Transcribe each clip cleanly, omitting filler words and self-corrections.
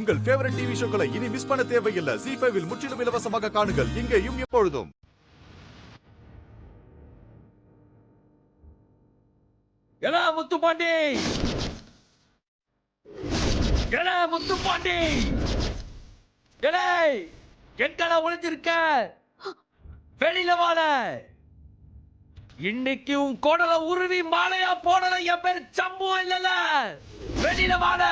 உங்கள் favourite TV ஷோக்களை இனி miss பண்ண தேவையில்லை. ZEE5 இல் முற்றிலும் இலவசமாக காணுங்கள். இங்கேயும் எப்பொழுதும். எடா முத்துப்பாண்டி, எடா முத்துப்பாண்டி, எடே எங்கடா ஒளிஞ்சிருக்க? வெளியில வாழ. இன்னைக்கு உன் கோடல உருவி மாலையா போடல என் பேர் சம்பு இல்லல. வெளியில வாழ.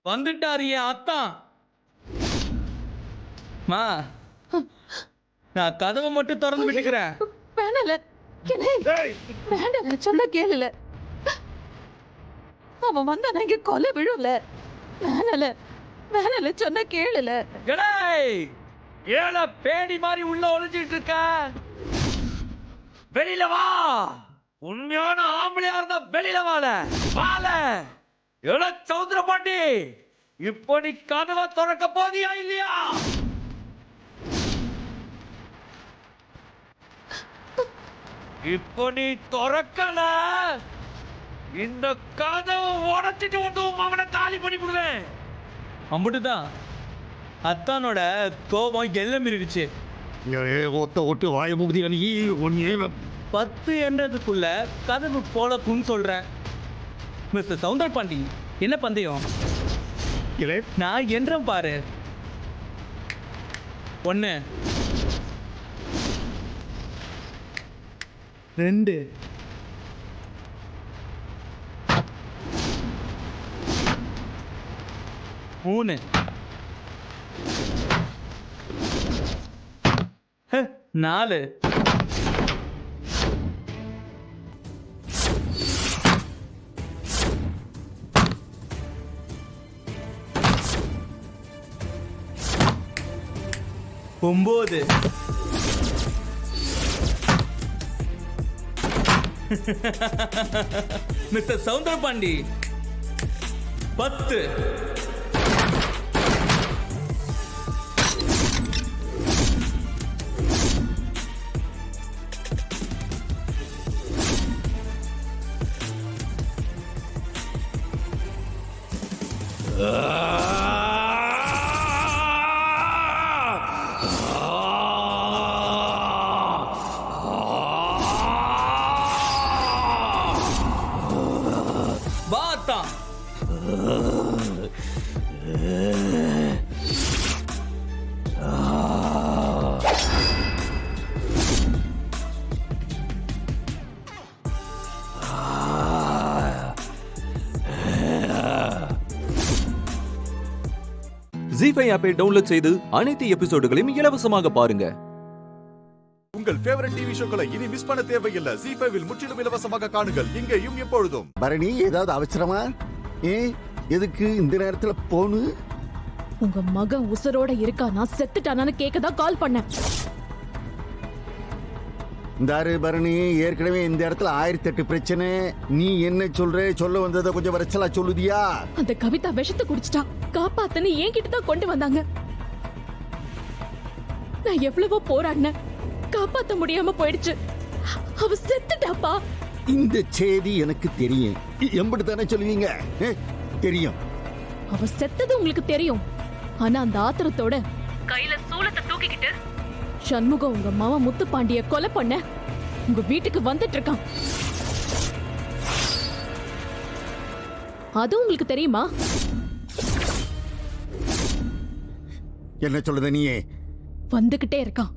வந்துட்டாரு என் அத்தான். மா, நான் கதவை மட்டும் திறந்து விட்டுக்கிறேன். வேணால வேண்டாம், சொன்ன கேளுல. அவன் வந்தா இங்க கொலை விழுல. வேணால வேணால, சொன்ன கேளுல. ஏழ பேடி மாதிரி உள்ள ஒளிஞ்சிட்டு இருக்க. வெளியில வா. உண்மையான ஆம்பளையா இருந்தா வெளியில வாழ வாழ. எழ சௌந்தர பாண்டி, இப்போ நீ கதவை திறக்க போதியா இல்லையா? இப்போ நீ திறக்கல, இந்த கதவை உடைச்சிட்டு வந்து அவனை காலி பண்ணி விடுவேன். அம்புட்டுதான் அத்தானோட கோபம் எல்லாம் மீறிடுச்சு. ஒட்டு வாய முகுதி நீ 10 என்றதுக்குள்ள கதவு போலக்குன்னு சொல்றேன். மிஸ்டர் சவுந்தர் பாண்டி, என்ன பந்தயம்? நான் என்றேன் பாரு. 1 2 3 4 9 மிஸ்டர் சவுந்தர பாண்டி 10. பாத்தா ZEE5 ஆப்பை டவுன்லோட் செய்து அனைத்து எபிசோடுகளையும் இலவசமாக பாருங்க. உங்கள் ஃபேவரட் டிவி ஷோக்களை இனி மிஸ் பண்ண தேவையில்லை. ZEE5 இல் முற்றிலும் இலவசமாக காணுங்கள். இங்கேயும் எப்பொழுதும். பரணி, ஏதாவது அவசரமா? எதுக்கு இந்த நேரத்துல போனு? உங்க மகன் உசுரோட இருக்கானா செத்துட்டானான்னு கேட்கதான் கால் பண்ணேன். இந்தாரு பரணி, ஏற்கனவே இந்த இடத்துல 1008 பிரச்சனை. நீ என்ன சொல்ல வந்ததை கொஞ்சம் வரைச்சலா சொல்லுதியா? அந்த கவிதா விஷத்தை குடிச்சிட்டா, காப்பாத்தன்னு என்கிட்ட தான் கொண்டு வந்தாங்க. நான் எவ்வளவோ போராடினேன், காப்பாத்த முடியாம போயிடுச்சு. அவ செத்துட்டாப்பா. இந்த செய்தி எனக்கு தெரியும். எம்படி தானே சொல்லுவீங்க? தெரியும். அவ செத்தது உங்களுக்கு தெரியும். ஆனா அந்த ஆத்திரத்தோட கையில சூலத்தை தூக்கிக்கிட்டு சண்முகம் உங்க மாமா முத்துப்பாண்டிய கொலை பண்ண உங்க வீட்டுக்கு வந்துட்டு இருக்கான். அது உங்களுக்கு தெரியுமா? என்ன சொல்லுத நீயே? வந்துகிட்டே இருக்கான்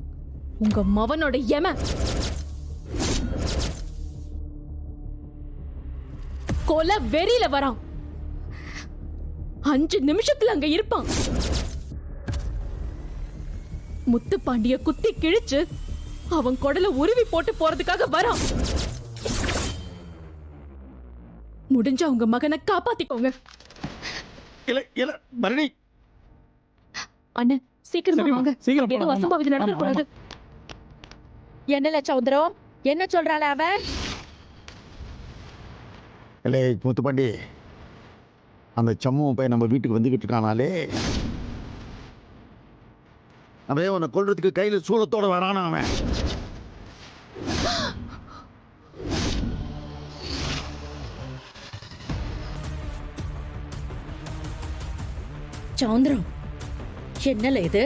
உங்க மவனோட யம. கொலை வெறியில வரான். 5 நிமிஷத்துல அங்க இருப்பான். முத்துப்பாண்டிய குத்தி கிழிச்சு அவன் குடல உருவி போட்டு போறதுக்காக வரான். முடிஞ்ச உங்க மகனை காப்பாத்திக்கோங்க. பரணி அண்ணன் சீக்கிரமா வாங்க. ஏதோ அசம்பாவிதம் நடக்கக்கூடாது. என்ன சௌந்தரம், என்ன சொல்றாள அவன்? முத்துப்பாண்டி, அந்த சம்முவ பையன் நம்ம வீட்டுக்கு வந்துகிட்டு இருக்கானாலே, அவன் உன்னை கொல்றதுக்கு கையில சூலத்தோட வரானா அவன். சௌந்தரம், என்னல இது?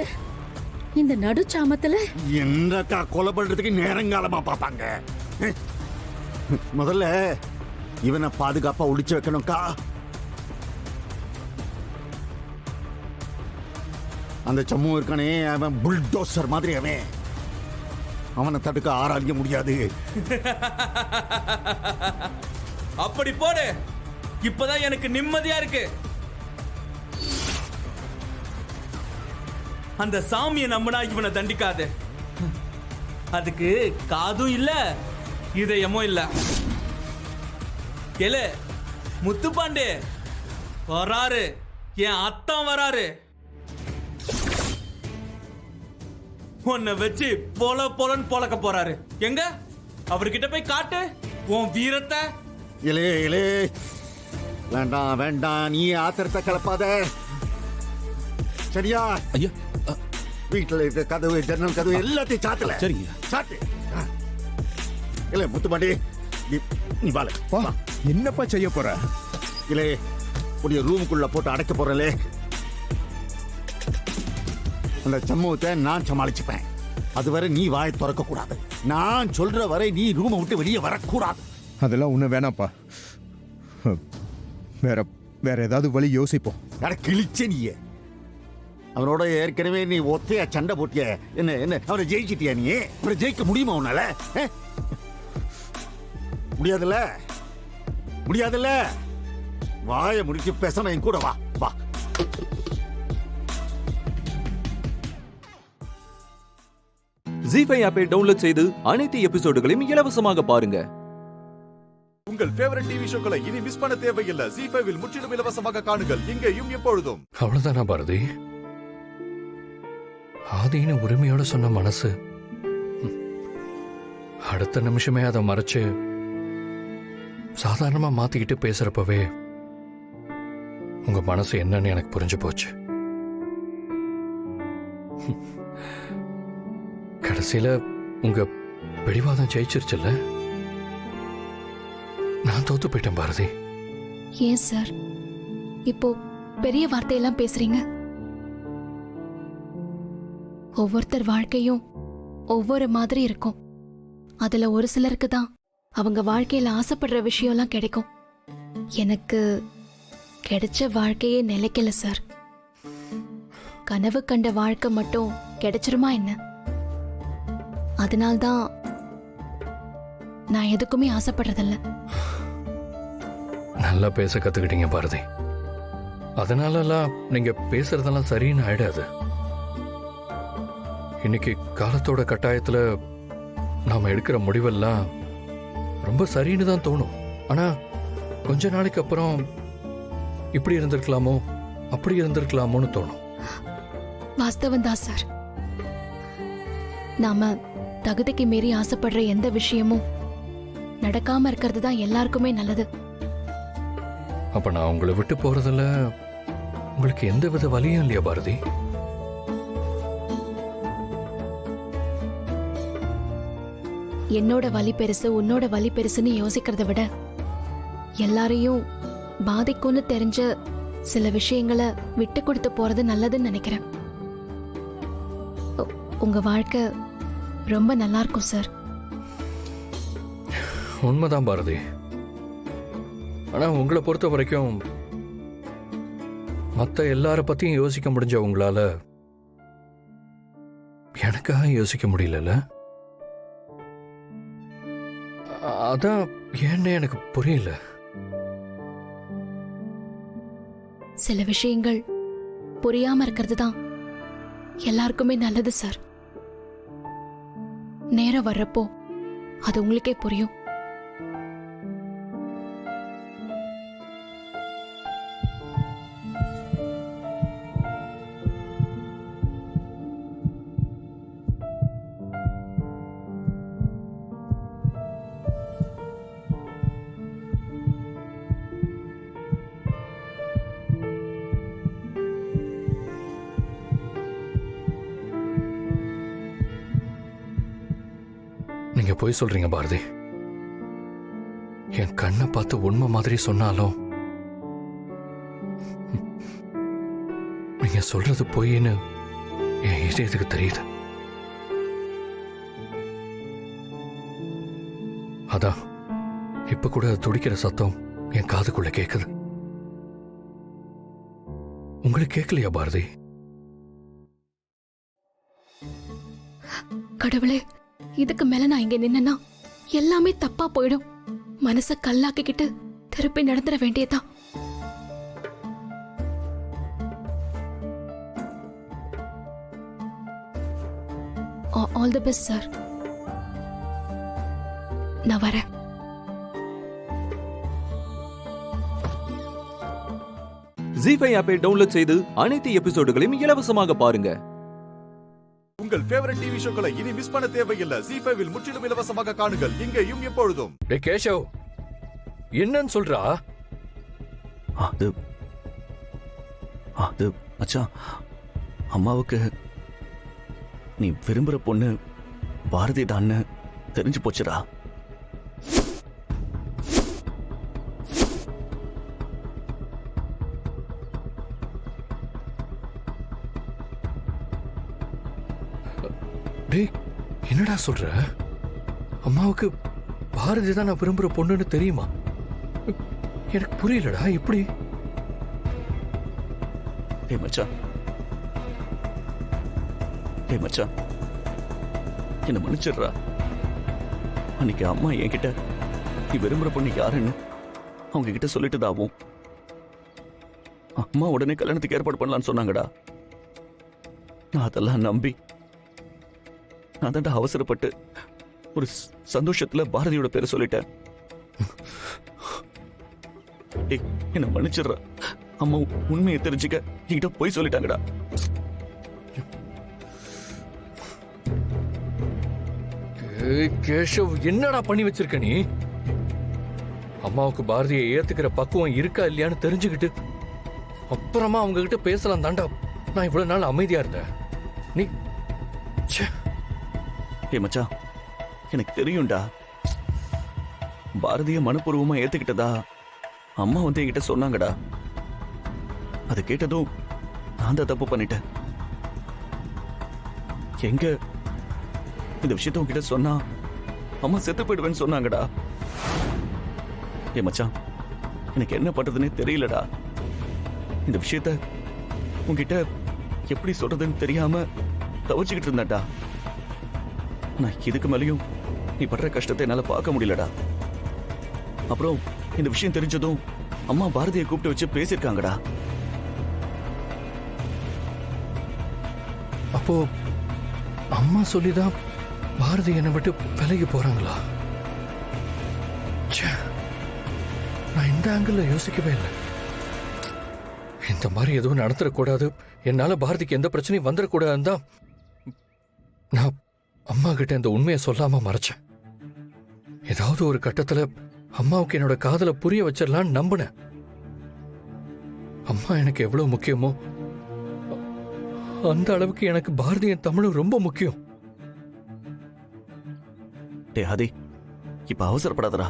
இந்த நடுச்சாமத்துல என்னக்கா கொலை பண்றதுக்கு நேரங்காலமா பாப்பாங்க. முதல்ல இவனை பாதுகாப்பா ஒளிச்சு வைக்கணும்க்கா. அந்த சம்மு இருக்கானே, அவன் புல்டோசர் மாதிரி. அவனை தடுக்க ஆராய்க்க முடியாது. அப்படி போடு. இப்பதான் எனக்கு நிம்மதியா இருக்கு. அந்த சாமியை நம்பினா இவனை தண்டிக்காது. அதுக்கு காதும் இல்ல, இதயமும் இல்ல. கேளு, முத்துப்பாண்டே வராரு, என் அத்தான் வராரு. உன்னை வச்சு பொல பொலன்னு பொழக்க போறாரு. எங்க அவர்கிட்ட போய் காட்டு உன் வீரத்தை. இலே இலே, வேண்டாம் வேண்டாம், நீ ஆத்திரத்தை கலப்பாத. சரியா? ஐயா வீட்டுல இருக்க கதவு, ஜன்னல் கதவு எல்லாத்தையும் சாத்தல. சரிங்க. சாத்து. இல்ல முத்துமாண்டி, நீ வாழ. என்னப்பா செய்ய போற? இல்ல உடைய ரூமுக்குள்ள போட்டு அடைக்க போறலே. அந்த சம்பவத்தை நான் சமாளிச்சுப்பேன். அதுவரை நீ வாயை திறக்க கூடாது. நான் சொல்ற வரை நீ ரூமை விட்டு வெளியே வரக்கூடாது. அதெல்லாம் ஒண்ணு வேணாப்பா. வேற ஏதாவது வழி யோசிப்போம். யார கிழிச்ச நீயே. அவனோட ஏற்கனவே நீ ஒத்தையா சண்டை போட்டிய. என்ன என்ன அவனை ஜெயிச்சிட்டியா? நீ அவனை ஜெயிக்க முடியுமா உன்னால? முடியாதுல்ல, முடியாதுல்ல. வாயை முடிச்சு பேசாம என் கூட வா வா. ஜி5 ஆப்பை டவுன்லோட் செய்து அனைத்து எபிசோடுகளையும் இலவசமாக பாருங்க. உங்கள் ஃபேவரட் டிவி ஷோக்களை இனி மிஸ் பண்ண தேவையில்லை. ஜி5 முற்றிலும் இலவசமாக காணுங்கள், இங்கேயும் எப்பொழுதும். அவ்வளவுதானா பாரதி? ஆதின்னு உரிமையோட சொன்ன மனசு அடுத்த நிமிஷமே அதை மறைச்சு சாதாரணமா மாத்திக்கிட்டு பேசுறப்பவே உங்க மனசு என்னன்னு எனக்கு புரிஞ்சு போச்சு. கடைசியில உங்க பிடிவாதம் ஜெயிச்சிருச்சுல்ல. நான் தோத்து போயிட்டேன் பாரதி. ஏன் சார் இப்போ பெரிய வார்த்தையெல்லாம் பேசுறீங்க? ஒவ்வொருத்தர் வாழ்க்கையும் ஒவ்வொரு மாதிரி இருக்கும். அதுல ஒரு சிலருக்கு தான் அவங்க வாழ்க்கையில ஆசைப்படுற விஷயம்லாம் கிடைக்கும். எனக்கு கிடைச்ச வாழ்க்கையே நிலைக்கல சார். கனவு கண்ட வாழ்க்கை மட்டும் கிடைச்சிருமா என்ன? அதனால்தான் நான் எதுக்குமே ஆசைப்படுறதில்ல. நல்லா பேச கத்துக்கிட்டீங்க பாரதி. அதனாலலாம் நீங்க பேசுறதெல்லாம் சரின்னு ஆயிடாது. இன்னைக்கு காலத்தோட கட்டாயத்துல நாம எடுக்கிற முடிவெல்லாம் ரொம்ப சரின்னு தான் தோணும். ஆனா கொஞ்ச நாளைக்கு அப்புறம் இப்படி இருந்திருக்கலாமோ அப்படி இருந்திருக்கலாமோன்னு தோணும். வாஸ்தவம் தான் சார். நாம தகுதிக்கு மீறி ஆசைப்படுற எந்த விஷயமும் நடக்காம இருக்கிறது தான் எல்லாருக்குமே நல்லது. அப்ப நான் உங்களை விட்டு போறதுல உங்களுக்கு எந்த வித வலியும் இல்லையா பாரதி? என்னோட வலி பெருசு உன்னோட வலி பெருசுன்னு யோசிக்கிறத விட எல்லாரையும் பாதிக்கும்னு தெரிஞ்ச சில விஷயங்களை விட்டு கொடுத்து போறது நல்லதுன்னு நினைக்கிறேன். உங்க வாழ்க்கை ரொம்ப நல்லா இருக்கும் சார். உண்மைதான் பாரதி. ஆனா உங்களை பொறுத்த வரைக்கும் மத்த எல்லார பத்தியும் யோசிக்க முடிஞ்ச உங்களால எனக்காக யோசிக்க முடியல. அதான் ஏன்னு எனக்கு புரியல. சில விஷயங்கள் புரியாம இருக்கிறது தான் எல்லாருக்குமே நல்லது சார். நேரம் வர்றப்போ அது உங்களுக்கே புரியும். நீங்க போய் சொல்றீங்க பாரதி. என் கண்ணை பார்த்து உண்மை மாதிரி சொன்னாலும் நீங்க சொல்றது பொய்ன்னு என் இதயத்துக்கு தெரியுது. அதான் இப்ப கூட துடிக்கிற சத்தம் என் காதுக்குள்ள கேக்குது. உங்களுக்கு கேட்கலையா பாரதி? கடவுளே, இதுக்கு மேல நான் இங்க நின்னா எல்லாமே தப்பா போயிடும். மனச கல்லாக்கிக்கிட்டு திருப்பி நடந்துட வேண்டியதான். All the best sir. நான் வரேன். ஜி5 ஆப்பை டவுன்லோட் செய்து அனைத்து எபிசோடுகளையும் இலவசமாக பாருங்க. உங்கள் ஃபேவரட் டிவி ஷோக்களை இனி மிஸ் பண்ண தேவையில்லை. ஜி5வில் முற்றிலும் இலவசமாக காணுங்கள் இங்கேயும் எப்பொழுதும். டேய் கேஷவ், என்னன்னு சொல்றா? அது அது மச்சான், அம்மாவுக்கு நீ விரும்புற பொண்ணு பாரதி தான்னு தெரிஞ்சு போச்சுடா. டேய், என்னடா சொல்ற? அம்மாவுக்கு பாரதி தான் நான் விரும்புற பொண்ணுன்னு தெரியுமா? எனக்கு புரியலடா, எப்படி? டேய் மச்சான், டேய் மச்சான், என்ன மன்னிச்சிடுறா. அன்னைக்கு அம்மா என்கிட்ட நீ விரும்புற பொண்ணு யாருன்னு அவங்க கிட்ட சொல்லிட்டுதாவும் அம்மா உடனே கல்யாணத்துக்கு ஏற்பாடு பண்ணலான்னு சொன்னாங்கடா. நான் அதெல்லாம் நம்பி நான் தான்டா அவசரப்பட்டு ஒரு சந்தோஷத்துல பாரதியோட பேரை சொல்லிட்டேன். என்ன மன்னிச்சிடுறா. அம்மா உண்மையை தெரிஞ்சுக்க என்கிட்ட போய் சொல்லிட்டாங்கடா. கேஷவ், என்னடா பண்ணி வச்சிருக்க நீ? அம்மாவுக்கு பாரதியை ஏத்துக்கிற பக்குவம் இருக்கா இல்லையான்னு தெரிஞ்சுக்கிட்டு அப்புறமா அவங்க கிட்ட பேசலாம் தாண்டா நான் இவ்வளவு நாள் அமைதியா இருந்தேன். நீ மச்சான், எனக்கு தெரியும்டா. பாரதிய மனப்பூர்வமா ஏத்துக்கிட்டதா அம்மா வந்து என்கிட்ட சொன்னாங்கடா. அது கேட்டதும் நான் தான் தப்பு பண்ணிட்டேன். எங்க இந்த விஷயத்த உங்ககிட்ட சொன்னா அம்மா செத்து போயிடுவேன்னு சொன்னாங்கடா. மச்சான், எனக்கு என்ன பண்றதுன்னே தெரியலடா. இந்த விஷயத்த உங்ககிட்ட எப்படி சொல்றதுன்னு தெரியாம தவிச்சுக்கிட்டு இருந்தேன்டா. ஆனா இதுக்கு மேலேயும் நீ படுற கஷ்டத்தை என்னால பார்க்க முடியலடா. அப்புறம் இந்த விஷயம் தெரிஞ்சதும் அம்மா பாரதியை கூப்பிட்டு வச்சு பேசியிருக்காங்கடா. அப்போ அம்மா சொல்லிதான் பாரதி என்னை விட்டு விலகி போறாங்களா? நான் இந்த ஆங்கிள் யோசிக்கவே இல்லை. இந்த மாதிரி எதுவும் நடந்துடக்கூடாது, என்னால பாரதிக்கு எந்த பிரச்சனையும் வந்துடக்கூடாதுன்னு தான் நான் அம்மா கிட்ட இந்த உண்மையை சொல்லாம மறைச்சேன். ஏதாவது ஒரு கட்டத்துல அம்மாவுக்கு என்னோட காதலை புரிய வச்சிடலான்னு நம்பினேன். அம்மா எனக்கு எவ்வளவு முக்கியமோ அந்த அளவுக்கு எனக்கு பாரதியின் தமிழும் ரொம்ப முக்கியம். டே ஹதி, இப்ப அவசரப்படாதடா.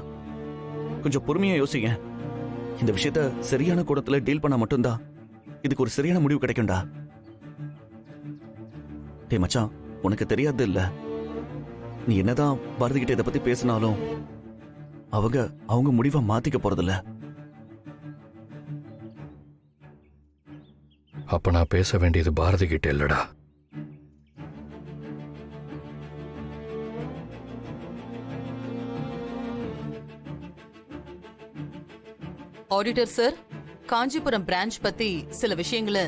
கொஞ்சம் பொறுமையா யோசிங்க. இந்த விஷயத்த சரியான கூடத்துல டீல் பண்ணா மட்டும்தான் இதுக்கு ஒரு சரியான முடிவு கிடைக்கும்டா. டே மச்சான், உனக்கு தெரியாது இல்ல, நீ என்னதான் பாரதி கிட்ட இதை பத்தி பேசினாலும் அவங்க முடிவை மாத்திக்க போறதில்ல. அப்ப நான் பேச வேண்டியது பாரதி கிட்ட இல்லடா. ஆடிட்டர் சார், காஞ்சிபுரம் பிரான்ச் பத்தி சில விஷயங்களை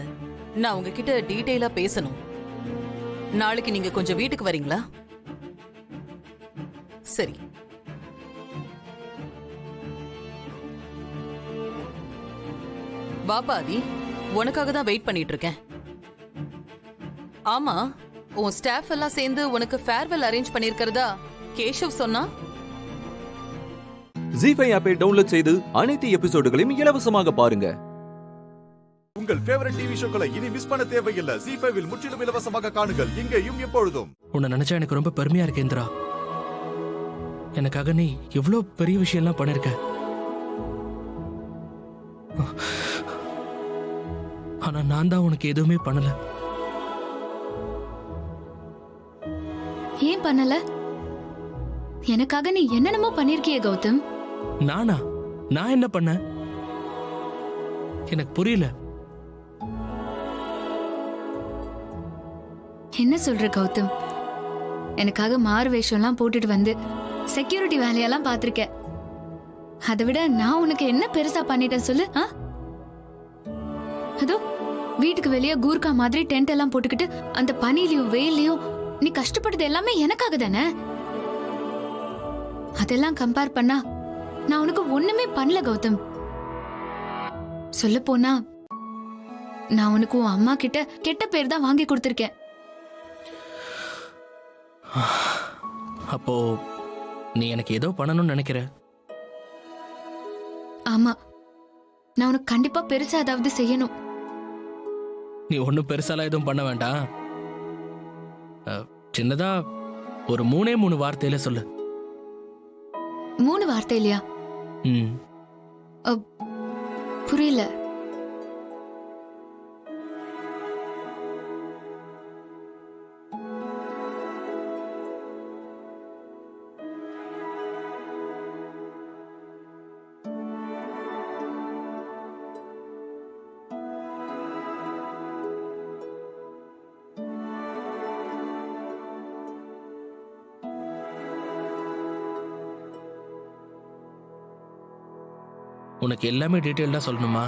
நான் உங்ககிட்ட டீடைலா பேசணும். நாளைக்கு நீங்க கொஞ்சம் வீட்டுக்கு வரீங்களா? சரி. பாபாதி, உனக்காக தான் வெயிட் பண்ணிட்டு இருக்கேன். ஆமா, உன் ஸ்டாஃப் எல்லாம் சேர்ந்து உனக்கு ஃபேர்வெல் அரேஞ்ச் பண்ணிருக்கிறதா கேஷவ் சொன்னா? ஜி5 ஆப்பை டவுன்லோட் செய்து அனைத்து எபிசோடுகளையும் இலவசமாக பாருங்க. உங்கள் ஃபேவரட் டிவி ஷோக்களை இனி மிஸ் பண்ண தேவையில்லை. ஜி5வில் முற்றிலும் இலவசமாக காணுங்கள் இங்கேயும் எப்பொழுதும். உன்னை நினைச்சா எனக்கு ரொம்ப பெருமையா இருக்கு இந்திரா. எனக்காக நீ எவ்வளோ பெரிய விஷயம்லாம் பண்ணிருக்க. ஆனா நான் தான் உனக்கு எதுவுமே பண்ணல. ஏன் பண்ணல? எனக்காக நீ என்னென்னமோ பண்ணிருக்கிய கௌதம். நானா? நான் என்ன பண்ண? எனக்கு புரியல. என்ன சொல்ற கௌதம்? எனக்காக மாறு வேஷம்லாம் போட்டுட்டு வந்து செக்யூரிட்டி வேலையெல்லாம் பார்த்திருக்க. அதை விட நான் உனக்கு என்ன பெருசா பண்ணிட்டேன் சொல்லு? அதோ வீட்டுக்கு வெளியே கூர்க்கா மாதிரி டென்ட் எல்லாம் போட்டுக்கிட்டு அந்த பனிலையும் வெயிலையும் நீ கஷ்டப்பட்டது எல்லாமே எனக்காக தானே. அதெல்லாம் கம்பேர் பண்ணா நான் உனக்கு ஒண்ணுமே பண்ணல கௌதம். சொல்ல போனா நான் உனக்கு உன் அம்மா கிட்ட கெட்ட பேர் தான் வாங்கி கொடுத்திருக்கேன். அப்போ நீ எனக்கு ஏதோ பண்ணணும்னு நினைக்கிற? ஆமா, நான் உனக்கு கண்டிப்பா பெருசா ஏதாவது செய்யணும். நீ ஒன்றும் பெருசாலாம் எதுவும் பண்ண வேண்டாம். சின்னதா ஒரு 3 வார்த்தையில சொல்லு. 3 வார்த்தை இல்லையா? ம். புரியல. உனக்கு எல்லாமே டீட்டெயில்டா சொல்லணுமா?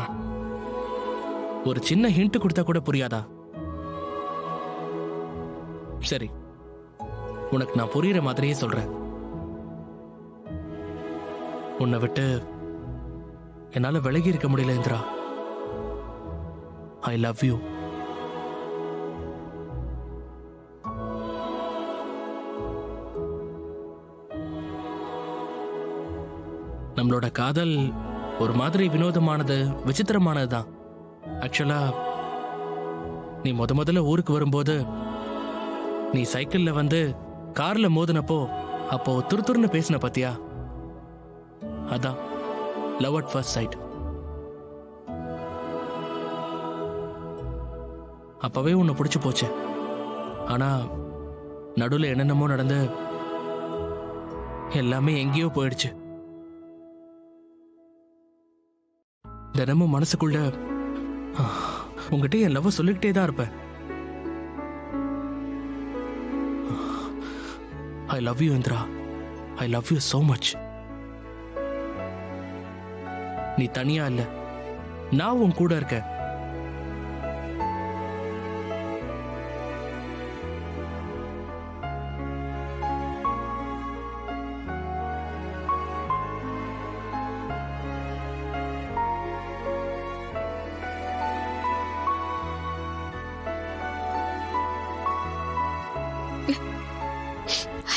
ஒரு சின்ன ஹிண்ட் கொடுத்தா கூட புரியாதா? சரி, உனக்கு நான் புரியுற மாதிரியே சொல்றேன். உன்னை விட்டு என்னால விலகி இருக்க முடியல இந்திரா. I love you. நம்மளோட காதல் ஒரு மாதிரி வினோதமானது, விசித்திரமானது தான். ஆக்சுவலா நீ முதல்ல ஊருக்கு வரும்போது நீ சைக்கிள்ல வந்து கார்ல மோதினப்போ அப்போ துருதுருன்னு பேசின பாத்தியா? அதான் லவ் அட் ஃபர்ஸ்ட் சைட். அப்பவே உன்னை பிடிச்சு போச்சு. ஆனா நடுவில் என்னென்னமோ நடந்து எல்லாமே எங்கேயோ போயிடுச்சு. தினமும் மனசுக்குள்ள உங்ககிட்ட என் லவ் சொல்லிக்கிட்டே தான் இருப்பேன். I love you Indira. I love you so much. நீ தனியா இல்ல, நான் உன் கூட இருக்கேன்.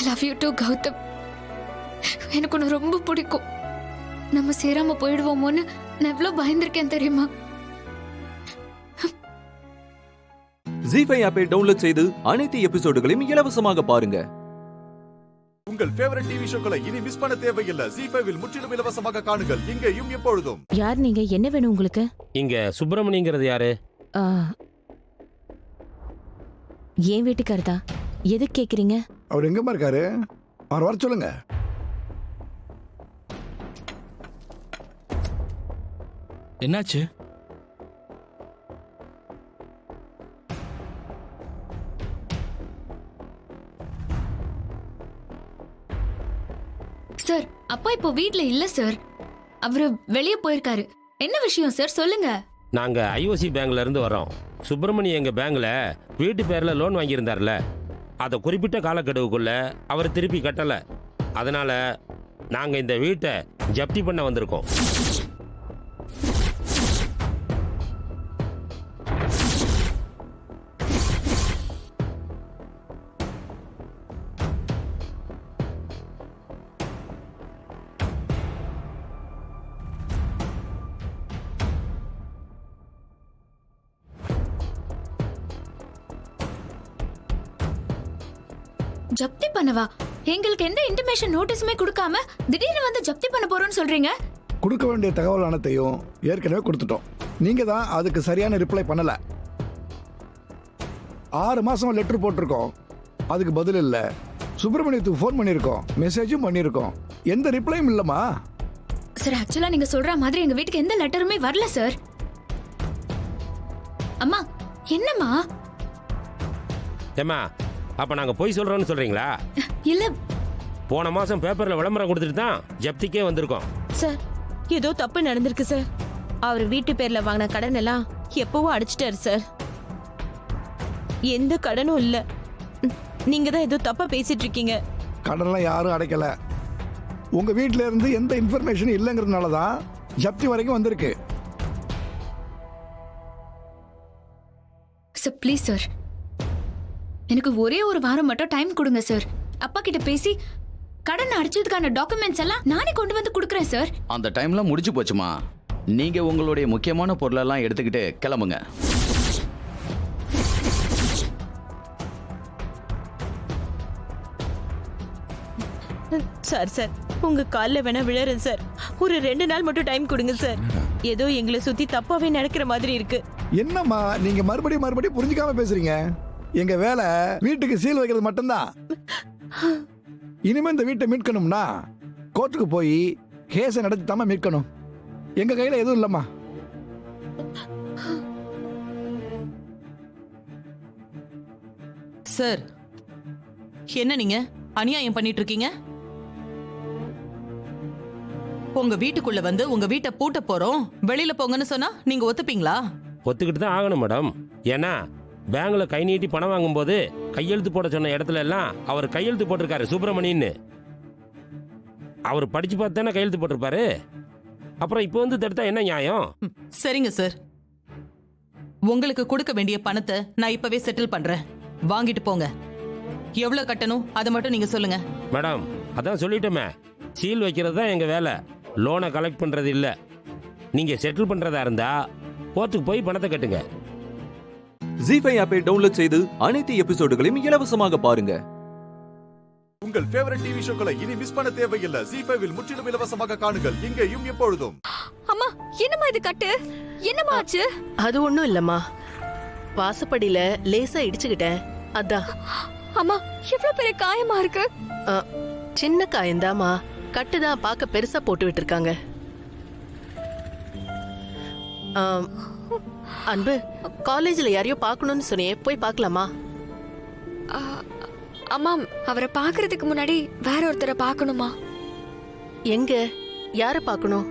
I love you too Gautham. எனக்கு உன்னை ரொம்ப பிடிக்கும். நம்ம சேராம போயிடுவோமோன்னு நான் எவ்வளவு பயந்திருக்கேன் தெரியுமா? ஜீஃபை ஆப்பை டவுன்லோட் செய்து அனைத்து எபிசோடுகளையும் இலவசமாக பாருங்க. உங்கள் ஃபேவரட் டிவி ஷோக்களை இனி மிஸ் பண்ண தேவையில்லை. ஜீஃபைவில் முற்றிலும் இலவசமாக காணுங்கள், இங்கேயும் எப்பொழுதும். யார் நீங்க? என்ன வேணும் உங்களுக்கு? இங்க சுப்பிரமணியங்கிறது யாரு? ஏன் வீட்டுக்காரதா? எதுக்கு கேக்குறீங்க? அவர் எங்கம்மா இருக்காரு? அவர் வர சொல்லுங்க. என்னாச்சு? சார், அப்பா இப்போ வீட்ல இல்ல சார். அவரு வெளியே போயிருக்காரு. என்ன விஷயம் சார், சொல்லுங்க. நாங்க ஐஓசி பேங்க்ல இருந்து வரோம். சுப்பிரமணியம் எங்க பேங்க்ல வீட்டு பேர்ல லோன் வாங்கியிருந்தார்ல, அதை குறிப்பிட்ட காலக்கெடுவுக்குள்ள அவர் திருப்பி கட்டல. அதனால நாங்க இந்த வீட்டை ஜப்தி பண்ண வந்திருக்கோம். ஜப்தி பண்ணவா? எங்களுக்கு எந்த இன்டிமேஷன் நோட்டீஸுமே கொடுக்காம திடீர்னு வந்து ஜப்தி பண்ண போறோம்னு சொல்றீங்க? கொடுக்க வேண்டிய தகவல் அனைத்தையும் ஏற்கனவே கொடுத்துட்டோம். நீங்க தான் அதுக்கு சரியான ரிப்ளை பண்ணல. 6 மாசம் லெட்டர் போட்டிருக்கோம், அதுக்கு பதில் இல்லை. சுப்பிரமணியத்துக்கு ஃபோன் பண்ணியிருக்கோம், மெசேஜும் பண்ணியிருக்கோம், எந்த ரிப்ளையும் இல்லைம்மா. சார் ஆக்சுவலா நீங்க சொல்ற மாதிரி எங்க வீட்டுக்கு எந்த லெட்டருமே வரல சார். அம்மா என்னம்மா? ஏம்மா அப்ப நாங்க போய் சொல்றோம்னு சொல்றீங்களா? இல்ல, போன மாசம் பேப்பர்ல விளம்பரம் கொடுத்துட்டு தான் ஜப்திக்கே வந்திருக்கோம். சார் ஏதோ தப்பு நடந்திருக்கு சார். அவர் வீட்டு பேர்ல வாங்கின கடன் எல்லாம் எப்பவோ அடிச்சிட்டாரு சார். எந்த கடனும் இல்ல. நீங்க தான் ஏதோ தப்பா பேசிட்டு இருக்கீங்க. கடன்லாம் யாரும் அடைக்கல. உங்க வீட்டில இருந்து எந்த இன்ஃபர்மேஷன் இல்லைங்கிறதுனால தான் ஜப்தி வரைக்கும் வந்திருக்கு. சார் ப்ளீஸ் சார், எனக்கு ஒரே ஒரு வாரம் மட்டும் டைம் கொடுங்க சார். அப்பா கிட்ட பேசி கடன் அடிச்சதுக்கான டாக்குமெண்ட்ஸ் எல்லாம் நானே கொண்டு வந்து கொடுக்குறேன் சார். அந்த டைம்லாம் முடிஞ்சு போச்சுமா. நீங்க உங்களுடைய முக்கியமான பொருளெல்லாம் எடுத்துக்கிட்டு கிளம்புங்க. சார் சார் உங்க கால்ல வேணா விழறேன் சார். ஒரு 2 நாள் மட்டும் டைம் கொடுங்க சார். ஏதோ எங்களை சுத்தி தப்பாவே நடக்கிற மாதிரி இருக்கு. என்னம்மா நீங்க மறுபடியும் புரிஞ்சுக்காம பேசுறீங்க? எங்க வேலை வீட்டுக்கு சீல் வைக்கிறது மட்டும்தான். இனிமே இந்த வீட்டை மீட்கணும்னா கோர்ட்டுக்கு போய் கேஸை நடத்தி தாம மீட்கணும். எங்க கையில எதுவும் இல்லம்மா. சார் என்ன நீங்க அநியாயம் பண்ணிட்டு இருக்கீங்க? உங்க வீட்டுக்குள்ள வந்து உங்க வீட்டை பூட்ட போறோம், வெளியில போங்கன்னு சொன்னா நீங்க ஒத்துப்பீங்களா? ஒத்துக்கிட்டு தான் ஆகணும் மேடம். ஏன்னா பேங்க்ல கை நீட்டி பணம் வாங்கும்போது கையெழுத்து போட சொன்ன இடத்துல எல்லாம் அவர் கையெழுத்து போட்டிருக்காரு சுப்பிரமணியன்னு. அவர் படிச்சு பார்த்து தானே கையெழுத்து போட்டிருப்பாரு. அப்புறம் இப்போ வந்து தடுத்தா என்ன நியாயம்? சரிங்க சார், உங்களுக்கு கொடுக்க வேண்டிய பணத்தை நான் இப்பவே செட்டில் பண்றேன். வாங்கிட்டு போங்க. எவ்வளவு கட்டணும் அதை மட்டும் நீங்க சொல்லுங்க. மேடம் அதான் சொல்லிட்டோமே, சீல் வைக்கிறது தான் எங்க வேலை, லோனை கலெக்ட் பண்றது இல்ல. நீங்க செட்டில் பண்றதா இருந்தா கோர்ட்டுக்கு போய் பணத்தை கட்டுங்க. ஜி5 ஆப்பை டவுன்லோட் செய்து அனைத்து எபிசோடுகளையும் இலவசமாக பாருங்க. உங்கள் ஃபேவரட் டிவி ஷோக்களை இனி மிஸ் பண்ண தேவையில்லை. ஜி5 முற்றிலும் இலவசமாக காணுங்கள், இங்கேயும் எப்பொழுதும். அம்மா என்னம்மா இது கட்டு? என்னம்மா ஆச்சு? அது ஒண்ணும் இல்லம்மா, வாசப்படியில லேசா இடிச்சுக்கிட்டேன், அதான். அம்மா இவ்ளோ பெரிய காயமா இருக்கு? சின்ன காயந்தாமா, கட்டுதான் பார்க்க பெருசா போட்டு விட்டுருக்காங்க. அன்பு, காலேஜ்ல யாரையோ பார்க்கணும்னு சொன்னியே, போய் பார்க்கலாமா? அம்மா அவரை பார்க்கறதுக்கு முன்னாடி வேற ஒருத்தரை பார்க்கணுமா? எங்க? யார பார்க்கணும்?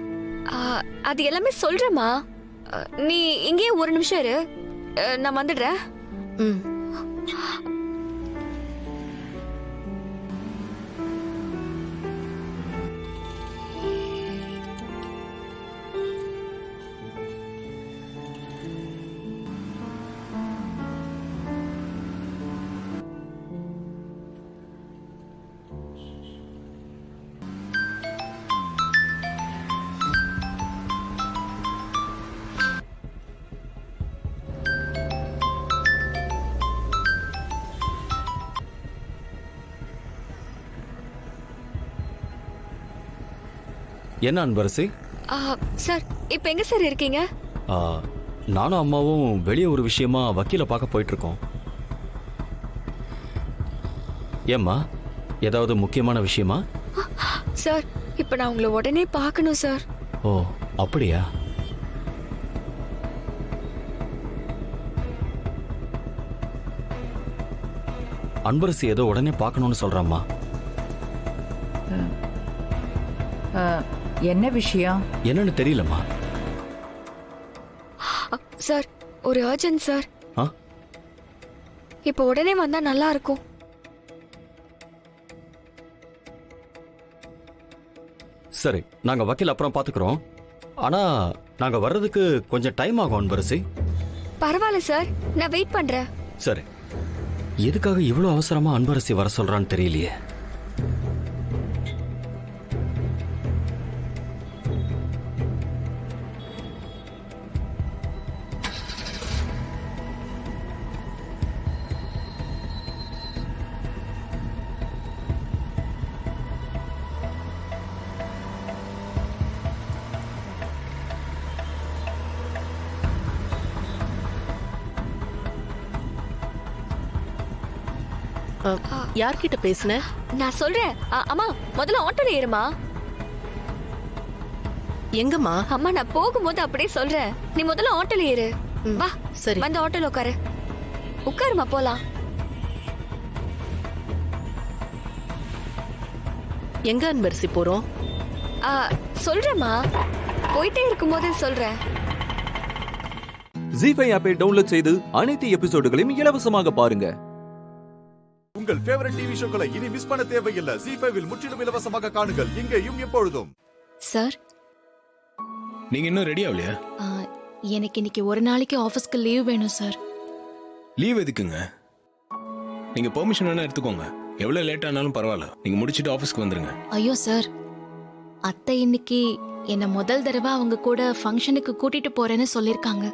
அது எல்லாமே சொல்றேம்மா. நீ இங்கே ஒரு நிமிஷம் இரு, நான் வந்துடுறேன். என்ன அன்பரசி? சார் இப்போ எங்க சார் இருக்கீங்க? நானும் அம்மாவும் வெளியே ஒரு விஷயமா வக்கீல பார்க்க போயிட்டு இருக்கோம். ஏம்மா, ஏதாவது முக்கியமான விஷயமா? சார் இப்போ நான் உங்களை உடனே பார்க்கணும் சார். ஓ அப்படியா? அன்பரசி ஏதோ உடனே பார்க்கணும்னு சொல்றாம்மா. என்ன விஷயம்? என்னன்னு தெரியலம்மா. சார் ஒரு அர்ஜென்ட் சார். இப்போ உடனே வந்தா நல்லா இருக்கும். சரி, நாங்க வக்கீல் அப்புறம் பாத்துக்கிறோம். ஆனா நாங்க வர்றதுக்கு கொஞ்சம் டைம் ஆகும் அன்பரசி. பரவாயில்ல சார், நான் வெயிட் பண்றேன். சரி, எதுக்காக இவ்வளவு அவசரமா அன்பரசி வர சொல்றான்னு தெரியலையே. யார்கிட்ட பேசுன? நான் சொல்றேன். அம்மா முதல்ல ஆட்டோல ஏறுமா. எங்கம்மா? அம்மா நான் போகும்போது அப்படியே சொல்றேன். நீ முதல்ல ஆட்டோல ஏறு. வா. சரி. வந்து ஆட்டோல உட்காரு. உட்காருமா போலாம். எங்க அன்பரசி போறோம்? சொல்றேம்மா. போயிட்டே இருக்கும்போது சொல்றேன். ஜீஃபை ஆப்பை டவுன்லோட் செய்து அனைத்து எபிசோடுகளையும் இலவசமாக பாருங்க. உங்கள் ஃபேவரட் டிவி ஷோக்களை இனி மிஸ் பண்ண தேவையில்லை. ஜீஃபைவில் முற்றிலும் இலவசமாக காணுங்கள் இங்கேயும் எப்பொழுதும். சார், நீங்க இன்னும் ரெடி ஆகலையா? எனக்கு இன்னைக்கு ஒரு நாளைக்கு ஆபீஸ்க்கு லீவ் வேணும் சார். லீவ் எதுக்குங்க? நீங்க பெர்மிஷன் வேணா எடுத்துக்கோங்க. எவ்வளவு லேட் ஆனாலும் பரவாயில்ல. நீங்க முடிச்சிட்டு ஆபீஸ்க்கு வந்துருங்க. ஐயோ சார், அத்தை இன்னைக்கு என்ன முதல் தடவை அவங்க கூட ஃபங்க்ஷனுக்கு கூட்டிட்டு போறேன்னு சொல்லிருக்காங்க.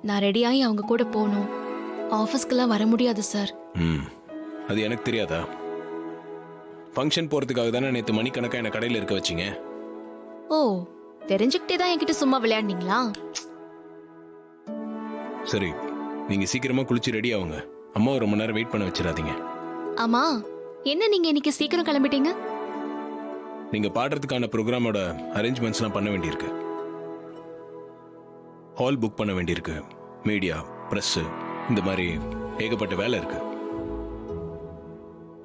நான் ரெடியாகி அவங்க கூட போகணும். ஆபீஸ்க்கெல்லாம் வர முடியாது சார். அது எனக்கு தெரியாதா? ஃபங்க்ஷன் போறதுக்காக தானே நேற்று மணிக்கணக்கா என்ன கடையில் இருக்க வச்சிங்க. ஓ, தெரிஞ்சுக்கிட்டே தான் என்கிட்ட சும்மா விளையாடுனீங்களா? சரி, நீங்க சீக்கிரமா குளிச்சு ரெடி ஆகுங்க. அம்மா ஒரு மணி நேரம் வெயிட் பண்ண வச்சிடாதீங்க. ஆமா, என்ன நீங்க இன்னைக்கு சீக்கிரம் கிளம்பிட்டீங்க? நீங்க பாடுறதுக்கான ப்ரோக்ராமோட அரேஞ்ச்மெண்ட்ஸ்லாம் பண்ண வேண்டியிருக்கு. ஹால் புக் பண்ண வேண்டியிருக்கு. மீடியா, பிரஸ், இந்த மாதிரி ஏகப்பட்ட வேலை இருக்கு.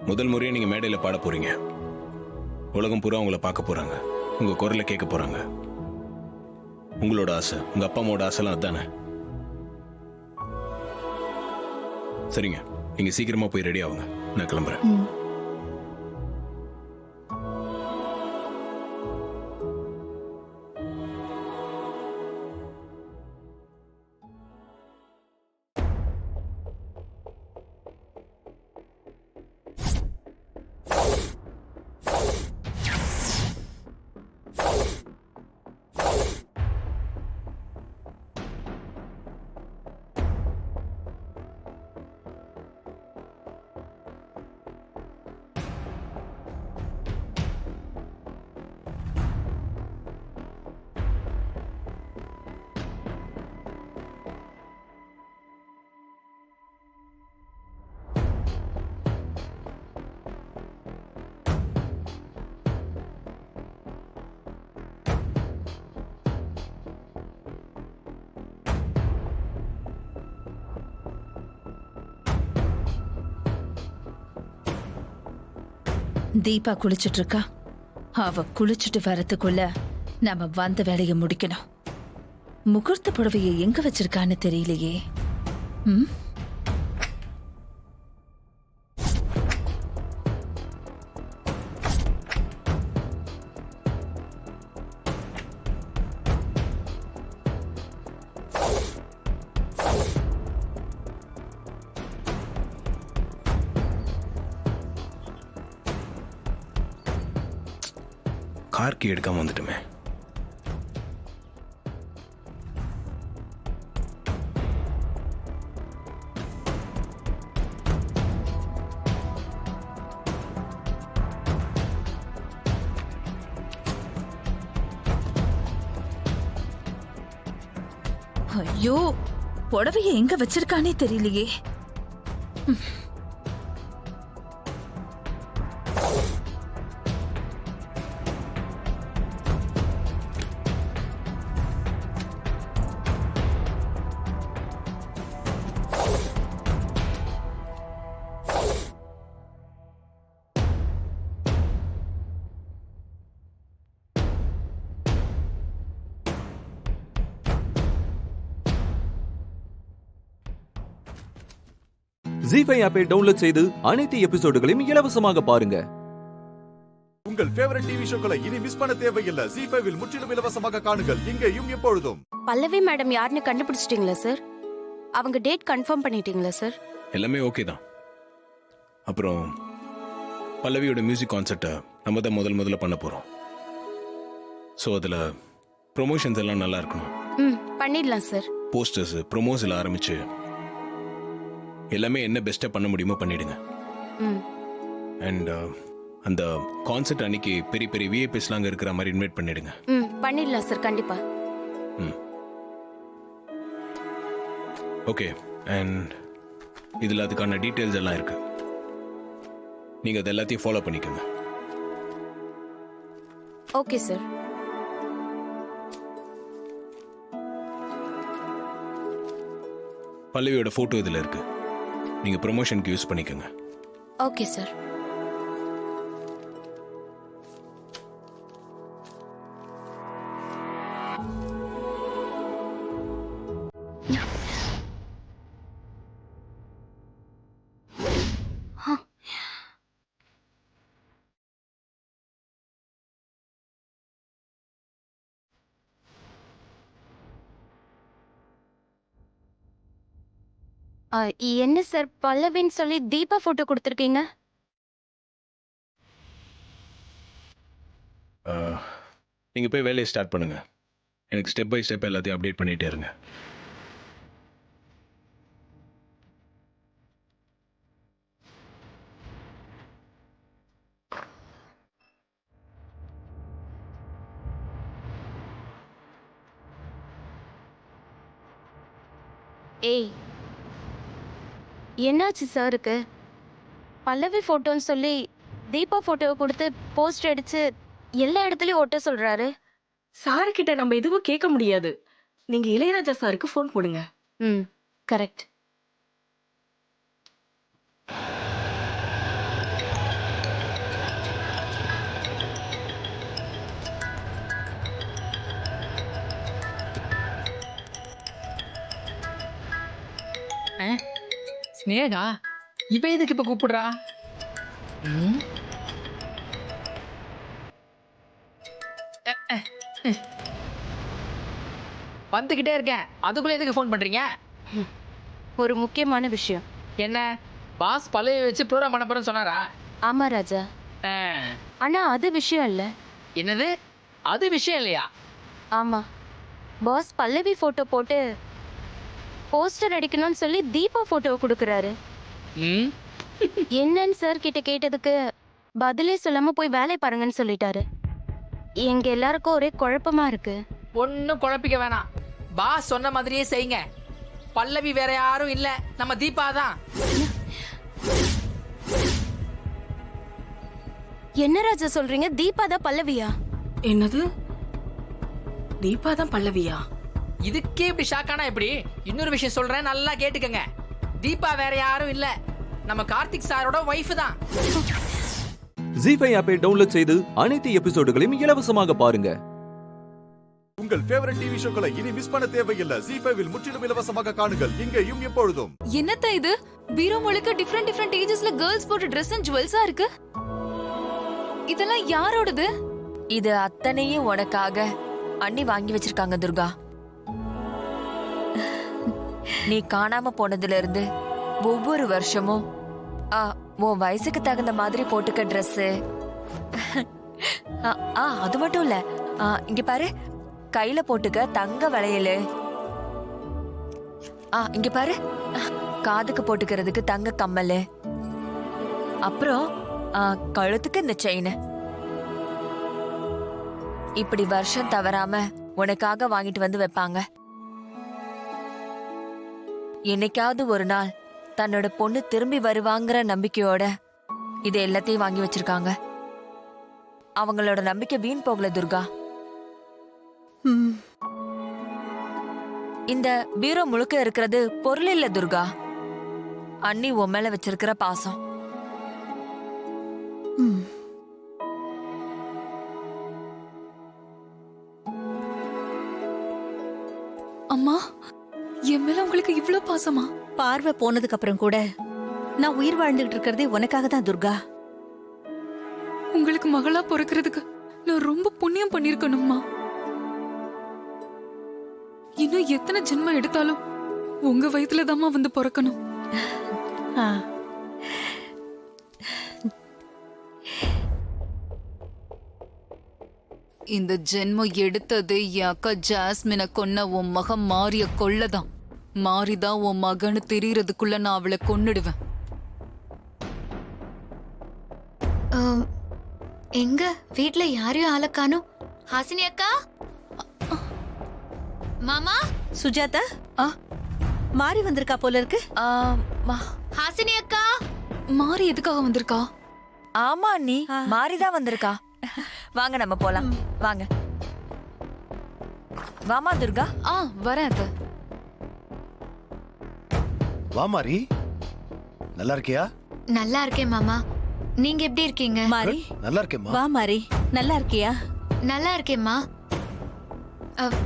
முதல் முறையாக நீங்க மேடையில் பாட போறீங்க. உலகம் பூரா உங்களை பார்க்க போறாங்க. உங்க குரலை கேட்க போறாங்க. உங்களோட ஆசை, உங்க அப்பா அம்மாவோட ஆசைலாம் அதுதானே? சரிங்க, நீங்க சீக்கிரமா போய் ரெடி ஆகுங்க. நான் கிளம்புறேன். தீபா குளிச்சுட்டு இருக்கா. அவ குளிச்சுட்டு வரதுக்குள்ள நாம வந்த வேலையை முடிக்கணும். முகூர்த்த புடவையை எங்க வச்சிருக்கான்னு தெரியலையே. கார்க்கு எடுக்காம வந்துட்டுமே. ஐயோ, புடவையை எங்க வச்சிருக்கானே தெரியலையே. ஜீஃபை ஆப்பை டவுன்லோட் செய்து அனைத்து எபிசோடுகளையும் இலவசமாக பாருங்க. உங்கள் ஃபேவரட் டிவி ஷோக்களை இனி மிஸ் பண்ண தேவையில்லை. ஜீஃபைவில் முற்றிலும் இலவசமாக காணுங்கள் இங்கேயும் எப்பொழுதும். பல்லவி மேடம் யாருன்னு கண்டுபிடிச்சிட்டீங்களா சார்? அவங்க டேட் கன்ஃபார்ம் பண்ணிட்டீங்களா சார்? எல்லாமே ஓகே தான். அப்புறம் பல்லவியோட மியூசிக் கான்சர்ட்டை நம்ம தான் முதல்ல பண்ண போறோம். ஸோ அதில் ப்ரொமோஷன்ஸ் எல்லாம் நல்லா இருக்கணும். பண்ணிடலாம் சார். போஸ்டர்ஸ், ப்ரொமோஸில் ஆரம்பிச்சு எல்லாமே என்ன பெஸ்ட்டாக பண்ண முடியுமோ பண்ணிடுங்க. அண்ட் அந்த கான்சர்ட் அன்னைக்கு பெரிய பெரிய விஐபிஸ்லாம் அங்கே இருக்கிற மாதிரி இன்வைட் பண்ணிடுங்க. பண்ணிடலாம் சார், கண்டிப்பா. ஓகே. அண்ட் இதில் அதுக்கான டீட்டெயில்ஸ் எல்லாம் இருக்கு. நீங்கள் அது எல்லாத்தையும் ஃபாலோ பண்ணிக்கோங்க. Okay sir. பல்லவியோட ஃபோட்டோ இதில் இருக்கு. நீங்கள் ப்ரொமோஷனுக்கு யூஸ் பண்ணிக்கோங்க. Okay sir. என்ன சார் பல்லவின்னு சொல்லி தீபா போட்டோ கொடுத்துருக்கீங்க? நீங்கள் போய் வேலையை ஸ்டார்ட் பண்ணுங்க. எனக்கு ஸ்டெப் பை ஸ்டெப் எல்லாத்தையும் அப்டேட் பண்ணிகிட்டே இருங்க. ஏய், என்னாச்சு சாருக்கு? பல்லவி போட்டோன்னு சொல்லி தீபா போட்டோவை கொடுத்து போஸ்ட் அடிச்சு எல்லா இடத்துலயும் ஒட்ட சொல்றாரு. சாரு கிட்ட நம்ம எதுவும் கேட்க முடியாது. நீங்க இளையராஜா சாருக்கு ஃபோன் போடுங்க. ம், கரெக்ட். ஸ்னேகா இவ எதுக்கு இப்ப கூப்பிடுறா? வந்துகிட்டே இருக்கேன், அதுக்குள்ள எதுக்கு ஃபோன் பண்றீங்க? ஒரு முக்கியமான விஷயம். என்ன பாஸ் பழைய வச்சு ப்ரோக்ராம் பண்ண போறேன்னு சொன்னாரா? ஆமா ராஜா. ஆனா அது விஷயம் இல்ல. என்னது அது விஷயம் இல்லையா? ஆமா, பாஸ் பல்லவி போட்டோ போட்டு போஸ்டர் அடிக்கணும்னு சொல்லி தீபா போட்டோவை கொடுக்கறாரு. என்னன்னு சார் கிட்ட கேட்டதுக்கு பதிலே சொல்லாம போய் வேலை பாருங்கன்னு சொல்லிட்டாரு. எங்க எல்லாருக்கும் ஒரே குழப்பமா இருக்கு. ஒன்னும் குழப்பிக்க வேணாம், பாஸ் சொன்ன மாதிரியே செய்யுங்க. பல்லவி வேற யாரும் இல்ல, நம்ம தீபா தான். என்ன ராஜா சொல்றீங்க? தீபா தான் பல்லவியா? என்னது தீபா தான் பல்லவியா? இதுக்கே இப்படி ஷாக்கானா எப்படி? இன்னொரு விஷயம் சொல்றேன், நல்லா கேட்டுக்கங்க. தீபா வேற யாரும் இல்ல, நம்ம கார்த்திக் சாரோட வைஃப் தான். ஜீஃபை ஆப்பை டவுன்லோட் செய்து அனைத்து எபிசோடுகளையும் இலவசமாக பாருங்க. உங்கள் ஃபேவரட் டிவி ஷோக்களை இனி மிஸ் பண்ண தேவையில்லை. ஜீஃபைவில் முற்றிலும் இலவசமாக காணுங்கள், இங்கேயும் எப்பொழுதும். என்னத்த இது? பீரோ முழுக்க டிஃபரெண்ட் ஏஜஸ்ல கேர்ள்ஸ் போட்ட ட்ரெஸ் அண்ட் ஜுவல்ஸா இருக்கு. இதெல்லாம் யாரோடது? இது அத்தனையும் உனக்காக அண்ணி வாங்கி வச்சிருக்காங்க துர்கா. நீ காணாம போனதுல இருந்து ஒவ்வொரு வருஷமும் உன் வயசுக்கு தகுந்த மாதிரி போட்டுக்க ட்ரெஸ். அது மட்டும் இல்ல, இங்க பாரு, கையில போட்டுக்க தங்க வளையல். இங்க பாரு, காதுக்கு போட்டுக்கிறதுக்கு தங்க கம்மல். அப்புறம் கழுத்துக்கு இந்த செயின். இப்படி வருஷம் தவறாம உனக்காக வாங்கிட்டு வந்து வைப்பாங்க. என்னைக்காவது ஒரு நாள் தன்னோட பொண்ணு திரும்பி வருவாங்கிற நம்பிக்கையோட இது எல்லாத்தையும் வாங்கி வச்சிருக்காங்க. அவங்களோட நம்பிக்கை வீண் போகல துர்கா. இந்த பீரோ முழுக்க இருக்கிறது பொருள் இல்ல துர்கா, அண்ணி உன் மேல வச்சிருக்கிற பாசம். அம்மா, என் மேல உங்களுக்கு இவ்ளோ பாசமா? பார்வை போனதுக்கு அப்புறம் கூட நான் உயிர் வாழ்ந்துகிட்டு இருக்கிறதே உனக்காக தான் துர்கா. உங்களுக்கு மகளா பிறக்கிறதுக்கு நான் ரொம்ப புண்ணியம் பண்ணிருக்கணும்மா. இன்னும் எத்தனை ஜென்மம் எடுத்தாலும் உங்க வயித்துல தாம்மா வந்து பிறக்கணும். இந்த ஜென்மம் எடுத்தது என் அக்கா ஜாஸ்மினை கொன்ன உன் மகன் மாரிய கொள்ளதான். மாரிதான் உன் மகன்னு தெரியறதுக்குள்ள நான் அவளை கொன்னுடுவேன். எங்க வீட்ல யாரையும் ஆள காணோம். ஹாசினி அக்கா, மாமா, சுஜாதா, மாறி வந்திருக்கா போல இருக்கு. ஹாசினி அக்கா, மாறி எதுக்காக வந்திருக்கா? ஆமா அண்ணி, மாறிதான் வந்திருக்கா. வாங்க நம்ம போலாம். வாங்க. வாமா துர்கா. வரேன் அத்தை. வா மாறி, நல்லா இருக்கியா? நல்லா இருக்கேன் மாமா. நீங்க எப்படி இருக்கீங்க? மாறி நல்லா இருக்கேம்மா. வா மாறி, நல்லா இருக்கியா? நல்லா இருக்கேம்மா.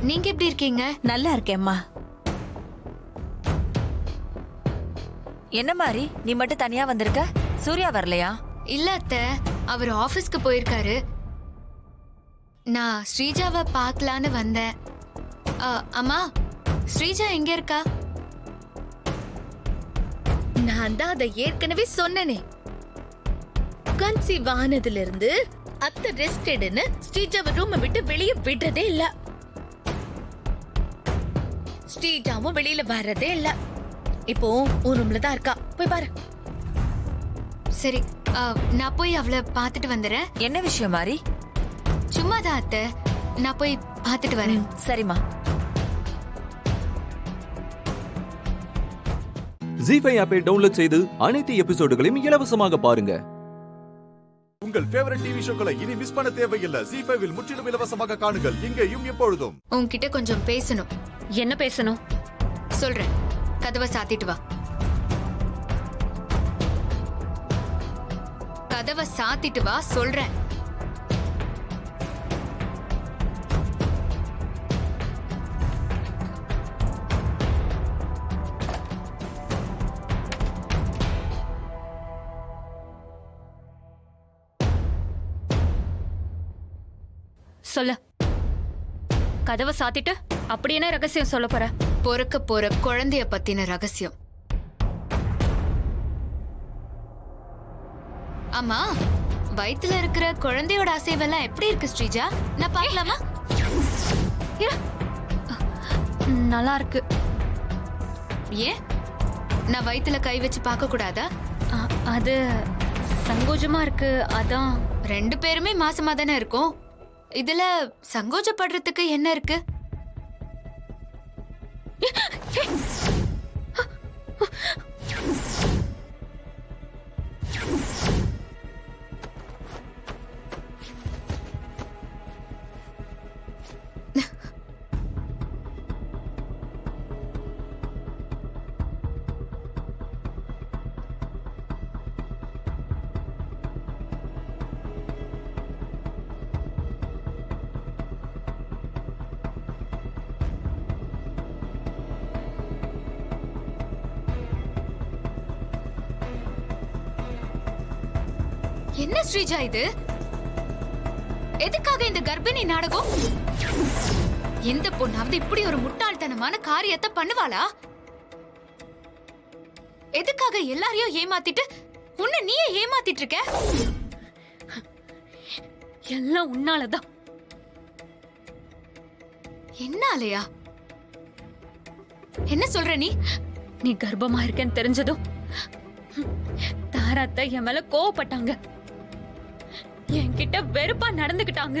நீங்க எப்படி இருக்கீங்க? நல்லா இருக்கேம்மா. என்ன மாறி, நீ மட்டும் தனியா வந்திருக்க? சூர்யா வரலையா? இல்ல அத்தை, அவர் ஆபீஸ்க்கு போயிருக்காரு. நான் ஸ்ரீஜாவை பார்க்கலான்னு வந்தேன். அம்மா, ஸ்ரீஜா எங்க இருக்கா? நான் தான் அதை ஏற்கனவே சொன்னனே. கன்சீவ் ஆனதுல இருந்து அத்தை ரெஸ்டெட்னு ஸ்ரீஜாவை ரூமை விட்டு வெளியே விடுறதே இல்ல. ஸ்ரீஜாவும் வெளியில வர்றதே இல்ல. இப்போ உன் ரூம்ல தான் இருக்கா, போய் பாரு. சரி, நான் போய் அவளை பார்த்துட்டு வந்துடுறேன். என்ன விஷயம் மாறி? சும்மாதான் அத்தை, நான் போய் பார்த்துட்டு வரேன். சரிம்மா. ஜீ5 ஆப்பை டவுன்லோட் செய்து அனைத்து எபிசோடுகளையும் இலவசமாக பாருங்க. உங்கள் ஃபேவரட் டிவி ஷோக்களை இனி மிஸ் பண்ண தேவையில்லை. ஜீ5 முற்றிலும் இலவசமாக காணுங்கள், இங்கேயும் எப்பொழுதும். உன்கிட்ட கொஞ்சம் பேசணும். என்ன பேசணும்? சொல்றேன், கதவை சாத்திட்டு வா. கதவை சாத்திட்டு வா சொல்றேன். சொல்லு. கதவை சாத்திட்டு அப்படி என்ன ரகசியம் சொல்ல போற? பொறுக்க போற குழந்தைய பத்தின ரகசியம். ஆமா, வயித்துல இருக்கிற குழந்தையோட அசைவெல்லாம் எப்படி இருக்கு ஸ்ரீஜா? நான் பார்க்கலாமா? நல்லா இருக்கு. ஏன், நான் வயித்துல கை வச்சு பார்க்க கூடாதா? அது சங்கோஜமா இருக்கு, அதான். ரெண்டு பேருமே மாசமா தானே இருக்கும். இதுல சங்கோஜப்படுறதுக்கு என்ன இருக்கு? என்ன ஸ்ரீஜா இது? எதுக்காக இந்த கர்ப்பிணி நாடகம்? எந்த பொண்ணாவது இப்படி ஒரு முட்டாள்தனமான காரியத்தை பண்ணுவாளா? எதுக்காக எல்லாரையும் ஏமாத்திட்டு உன்னை நீயே ஏமாத்திட்டு இருக்க? எல்லாம் உன்னாலதான். என்னாலயா? என்ன சொல்ற நீ? நீ கர்ப்பமா இருக்கேன்னு தெரிஞ்சதும் தாராத்தை என் மேல கோவப்பட்டாங்க. என்கிட்ட வெறுப்பா நடந்துகிட்டாங்க.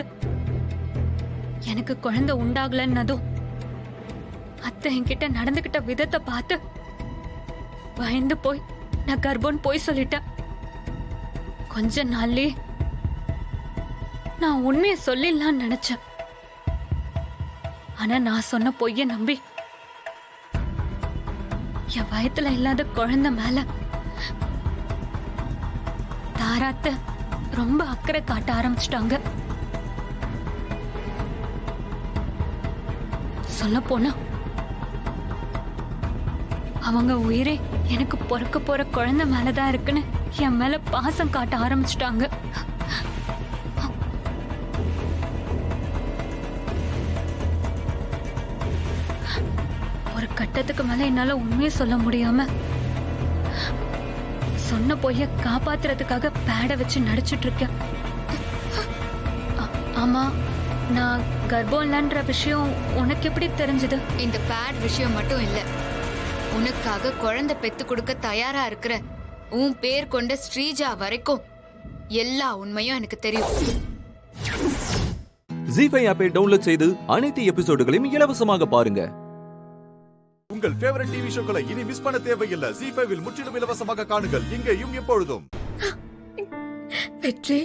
எனக்கு குழந்தை உண்டாகலன்னதும் அத்தை என்கிட்ட நடந்துகிட்ட விதத்தை பார்த்து பயந்து போய் நான் கர்ப்பம் போய் சொல்லிட்டேன். கொஞ்ச நாள்லயே நான் உண்மையை சொல்லிடலான்னு நினைச்சேன். ஆனா நான் சொன்ன பொய்ய நம்பி என் வயத்துல இல்லாத குழந்தை மேல தாராத்த ரொம்ப அக்கறை காட்ட ஆரம்பிச்சிட்டாங்க. சொல்ல போனா அவங்க உயிரே எனக்கு பொறுக்க போற குழந்தை மேலதான் இருக்குன்னு என் மேல பாசம் காட்ட ஆரம்பிச்சிட்டாங்க. ஒரு கட்டத்துக்கு மேல என்னால உண்மையை சொல்ல முடியாம சொன்ன பொய்ய காப்பாத்துறதுக்காக பேட வச்சு நடிச்சிட்டு இருக்கேன். ஆமா, நான் கர்ப்பம் இல்லைன்ற விஷயம் உனக்கு எப்படி தெரிஞ்சது? இந்த பேட் விஷயம் மட்டும் இல்ல, உனக்காக குழந்தை பெத்து கொடுக்க தயாரா இருக்கிற உன் பேர் கொண்ட ஸ்ரீஜா வரைக்கும் எல்லா உண்மையும் எனக்கு தெரியும். ஜீ5 ஆப்பை டவுன்லோட் செய்து அனைத்து எபிசோடுகளையும் இலவசமாக பாருங்க. உங்கள் ஃபேவரட் டிவி ஷோக்களை இனி மிஸ் பண்ண தேவையில்லை. ஜீ5வில் முற்றிலும் இலவசமாக காணுங்கள் இங்கேயும் எப்பொழுதும். வெற்றி,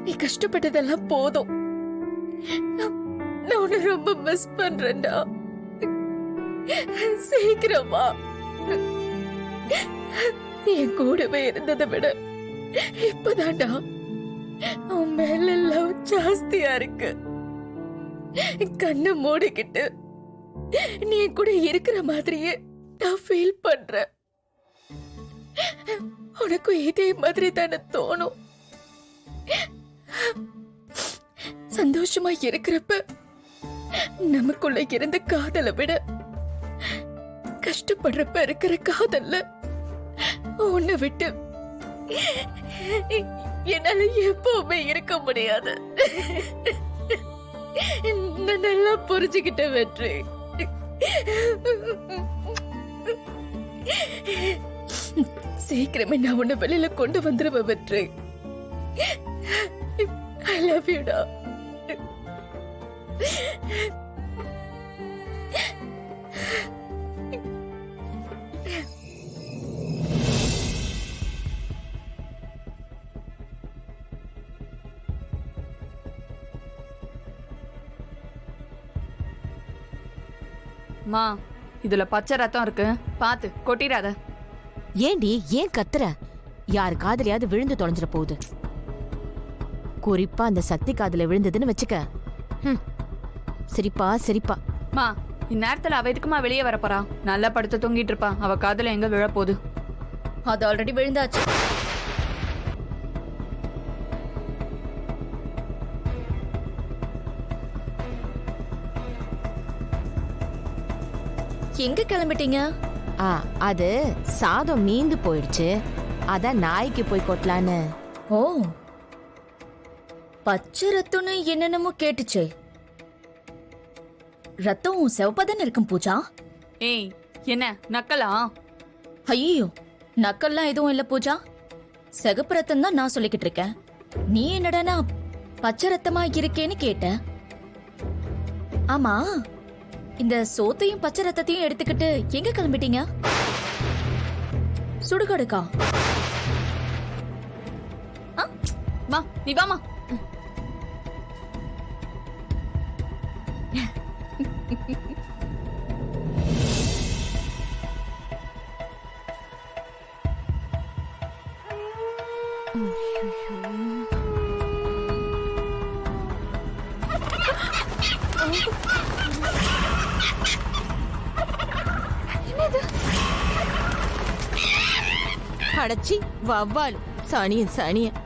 நீ கஷ்டப்பட்டதெல்லாம் போதும். நான் உன்னை ரொம்ப மிஸ் பண்றேன்டா. சீக்கிரமா என் கூடவே இருந்ததை விட இப்பதான்டா உன் மேல லவ் ஜாஸ்தியா இருக்கு. கண்ணை மூடிக்கிட்டு நீ என் கூட இருக்கிற மாதிரியே நான் ஃபீல் பண்றேன். உனக்கும் இதே மாதிரி தானே தோணும். சந்தோஷமா இருக்கிறப்ப நமக்குள்ள இருந்த காதலை விட கஷ்டப்படுறப்ப இருக்கிற காதல்ல உன்னை விட்டு என்னால எப்பவுமே இருக்க முடியாது. நான் நல்லா புரிஞ்சுக்கிட்ட வெற்றி. சீக்கிரமே நான் உன்னை வெளியில கொண்டு வந்துருவேன் வெற்றி. I love you டா. மா, இதுல பச்சை ரத்தம் இருக்கு, பாத்து கொட்டிடாத. ஏண்டி ஏன் கத்துற? யாரு காதுலயாவது விழுந்து தொலைஞ்சிட போகுது. குறிப்பா அந்த சக்தி காதுல விழுந்ததுன்னு வச்சுக்க. சிரிப்பா சிரிப்பா. மா, இந்நேரத்துல அவ எதுக்குமா வெளியே வரப்போறா? நல்லா படுத்து தூங்கிட்டு இருப்பா. அவ காதுல எங்க விழ போகுது? அது ஆல்ரெடி விழுந்தாச்சு. எங்க கிளம்பிட்டீங்க? அது சாதம் மீந்து போயிடுச்சு. அதான் நாய்க்கு போய் கொட்டலான்னு. ஓ, பச்சை ரத்தம்னு என்னென்னமோ கேட்டுச்சே. ரத்தம் செவப்பாதானே இருக்கும் பூஜா. ஏய், என்ன நக்கலா? ஐயோ, நக்கல்லாம் எதுவும் இல்ல பூஜா. சிகப்பு ரத்தம் தான் நான் சொல்லிக்கிட்டு இருக்கேன். நீ என்னடா பச்சை ரத்தமா இருக்கேன்னு கேட்ட. ஆமா, இந்த சோத்தையும் பச்சை ரத்தத்தையும் எடுத்துக்கிட்டு எங்க கிளம்பிட்டீங்க? சுடுகாடுக்கா? மா, நீ வாமா. அடச்சி, வவ்வால். சனியன் சனியன்.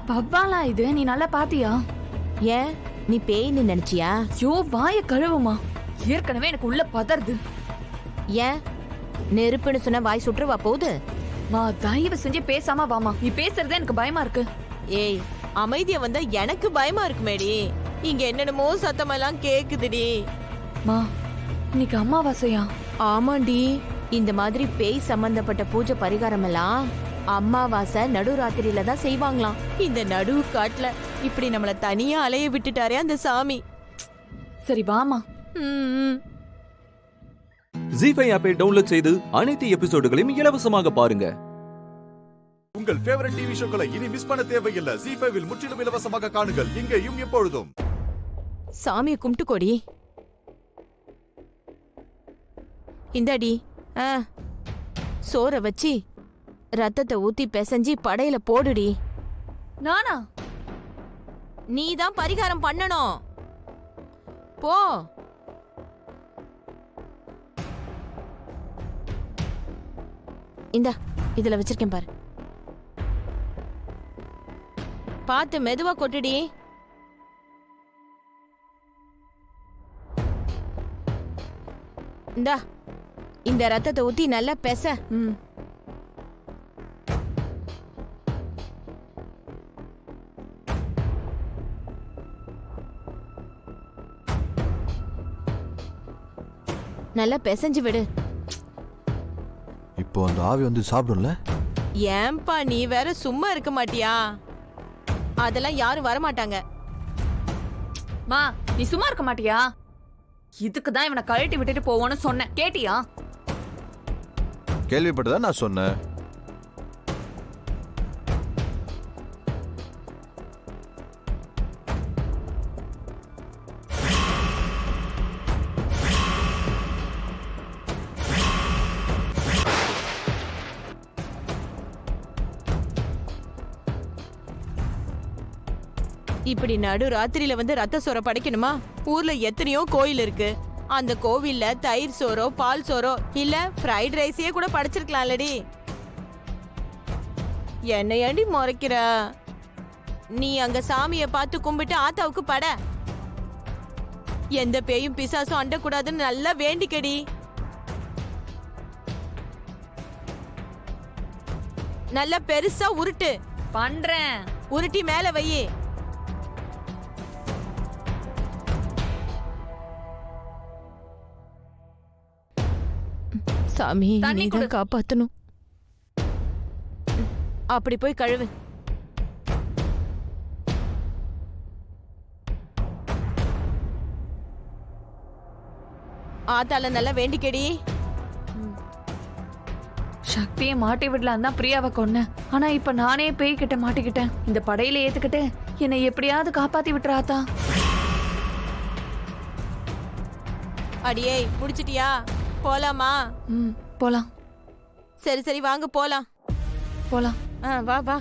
வவ்வாலா இது? நீ நல்லா பாத்தியா? ஏன், நீ பேய்னு நினைச்சியா? யோ, வாய கழுவுமா. ஏற்கனவே எனக்கு உள்ள பதறது. ஏன், நெருப்புன்னு சொன்ன வாய் சுற்றுவா போகுது? மா, தயவு செஞ்சு பேசாம வாமா. நீ பேசுறதே எனக்கு பயமா இருக்கு. ஏய், அமைதியா வந்தா எனக்கு பயமா இருக்குமேடி. இங்க என்னென்னமோ சத்தமெல்லாம் கேக்குதுடி. மா, இன்னைக்கு அமாவாசையா? ஆமாண்டி. இந்த மாதிரி பேய் சம்பந்தப்பட்ட பூஜை பரிகாரம் எல்லாம் அமாவாசை நடுராத்திரியில தான் செய்வாங்களாம். இந்த நடு காட்டுல இப்படி நம்மள தனியா அலைய விட்டுட்டாரே அந்த சாமி. சரி வாமா. ஜீ5 ஆப்பை டவுன்லோட் செய்து அனைத்து எபிசோடுகளையும் இலவசமாக பாருங்க. உங்கள் ஃபேவரட் டிவி ஷோக்களை இனி மிஸ் பண்ண தேவையில்லை. ஜீ5வில் முற்றிலும் இலவசமாக காணுங்கள் இங்கேயும் எப்பொழுதும். சாமியை கும்பிட்டு கொடி. இந்தாடி, சோற வச்சு ரத்தத்தை ஊத்தி பிசைஞ்சி படையில போடுடி. நானா? நீ தான் பரிகாரம் பண்ணணும். போ. இந்தா, இதுல வச்சிருக்கேன் பாரு. பார்த்து மெதுவா கொட்டுடி. இந்தா, இந்த ரத்தத்தை ஊத்தி நல்லா பெச. நல்லா பெசஞ்சு விடு. இப்போ அந்த ஆவி வந்து சாப்பிடும்ல? ஏன்பா நீ வேற சும்மா இருக்க மாட்டியா? அதெல்லாம் யாரும் வர மாட்டாங்க. மா, நீ சும்மா இருக்க மாட்டியா? இதுக்கு தான் இவனை கழட்டி விட்டுட்டு போவோன்னு சொன்னேன், கேட்டியா? கேள்விப்பட்டுதான் நான் சொன்னேன். இப்படி நடு ராத்திரியில வந்து ரத்த சோற படைக்கணுமா? ஊர்ல எத்தனையோ கோயில் இருக்கு. அந்த கோவில்ல தயிர் சோறோ பால் சோறோ இல்ல ஃப்ரைட் ரைஸையே கூட படைச்சிருக்கலாம்லடி. என்ன ஏண்டி முறைக்கிற? நீ அங்க சாமிய பார்த்து கும்பிட்டு ஆத்தாவுக்கு பட. எந்த பேயும் பிசாசும் அண்டக்கூடாதுன்னு நல்லா வேண்டிக்கடி. நல்லா பெருசா உருட்டு. பண்றேன். உருட்டி மேல வை. சாமி, நீதான் காப்பாத்தணும். அப்படி போய் கழுவு. ஆத்தால நல்லா வேண்டிக்கடி. சக்தியை மாட்டி விடலாம் தான் பிரியாவை கொன்னேன். ஆனா இப்ப நானே பேய் கிட்ட மாட்டிக்கிட்டேன். இந்த படையில ஏத்துக்கிட்டு என்னை எப்படியாவது காப்பாத்தி விட்டுறாத்தா. அடியே புடிச்சிட்டியா? போலாமா? போலாம். சரி சரி வாங்க போலாம். போலாம். வா வா.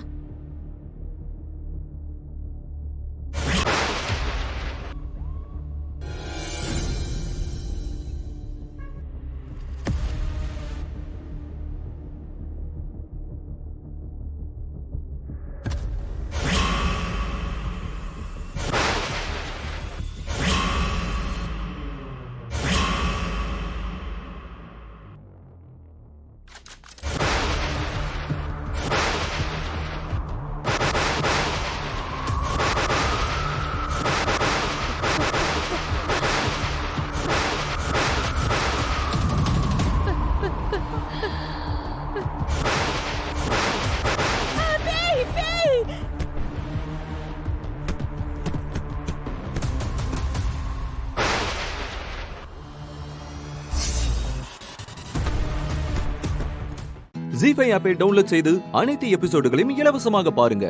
ZEE5 ஆப்பை டவுன்லோட் செய்து அனைத்து எபிசோடுகளையும் இலவசமாக பாருங்க.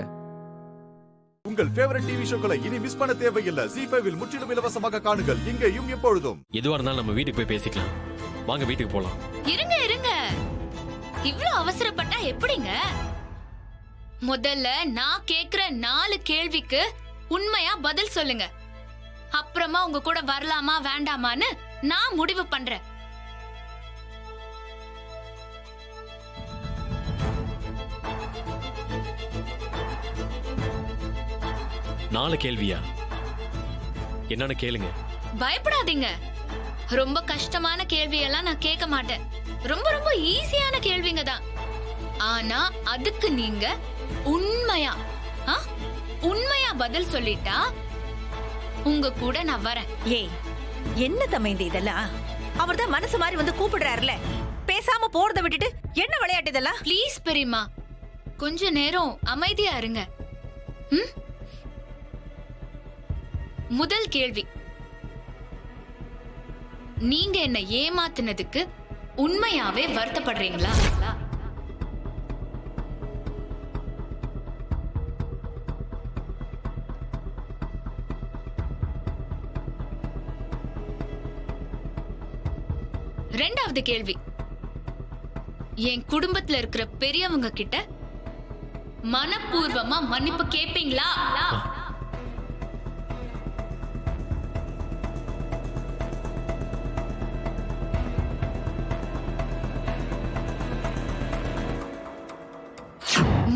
உங்கள் ஃபேவரட் டிவி ஷோக்களை இனி மிஸ் பண்ண தேவையில்லை. ZEE5 முற்றிலும் இலவசமாக காணுங்கள், இங்கேயும் எப்பொழுதும். எதுவா இருந்தாலும் நம்ம வீட்டுக்கு போய் பேசிக்கலாம். வாங்க வீட்டுக்கு போலாம். இருங்க இருங்க, இவ்ளோ அவசரப்பட்டா எப்படிங்க? முதல்ல நான் கேக்குற 4 கேள்விக்கு உண்மையா பதில் சொல்லுங்க. அப்புறமா உங்க கூட வரலாமா வேண்டாமான்னு நான் முடிவு பண்றேன். நாலு கேள்வியா? என்னன்னு கேளுங்க. பயப்படாதீங்க. ரொம்ப கஷ்டமான கேள்வியெல்லாம் நான் கேட்க மாட்டேன். ரொம்ப ரொம்ப ஈஸியான கேள்விங்க தான். ஆனா அதுக்கு நீங்க உண்மையா உண்மையா பதில் சொல்லிட்டா உங்க கூட நான் வரேன். ஏய், என்ன தமைந்து இதெல்லாம்? அவர்தான் மனசு மாதிரி வந்து கூப்பிடுறாருல, பேசாம போறத விட்டுட்டு என்ன விளையாட்டு இதெல்லாம்? ப்ளீஸ் பெரியம்மா, கொஞ்ச நேரம் அமைதியா இருங்க. முதல் கேள்வி, நீங்க என்ன ஏமாத்துனதுக்கு உண்மையாவே வருத்தப்படுறீங்களா? ரெண்டாவது கேள்வி, என் குடும்பத்துல இருக்கிற பெரியவங்க கிட்ட மனப்பூர்வமா மன்னிப்பு கேப்பீங்களா?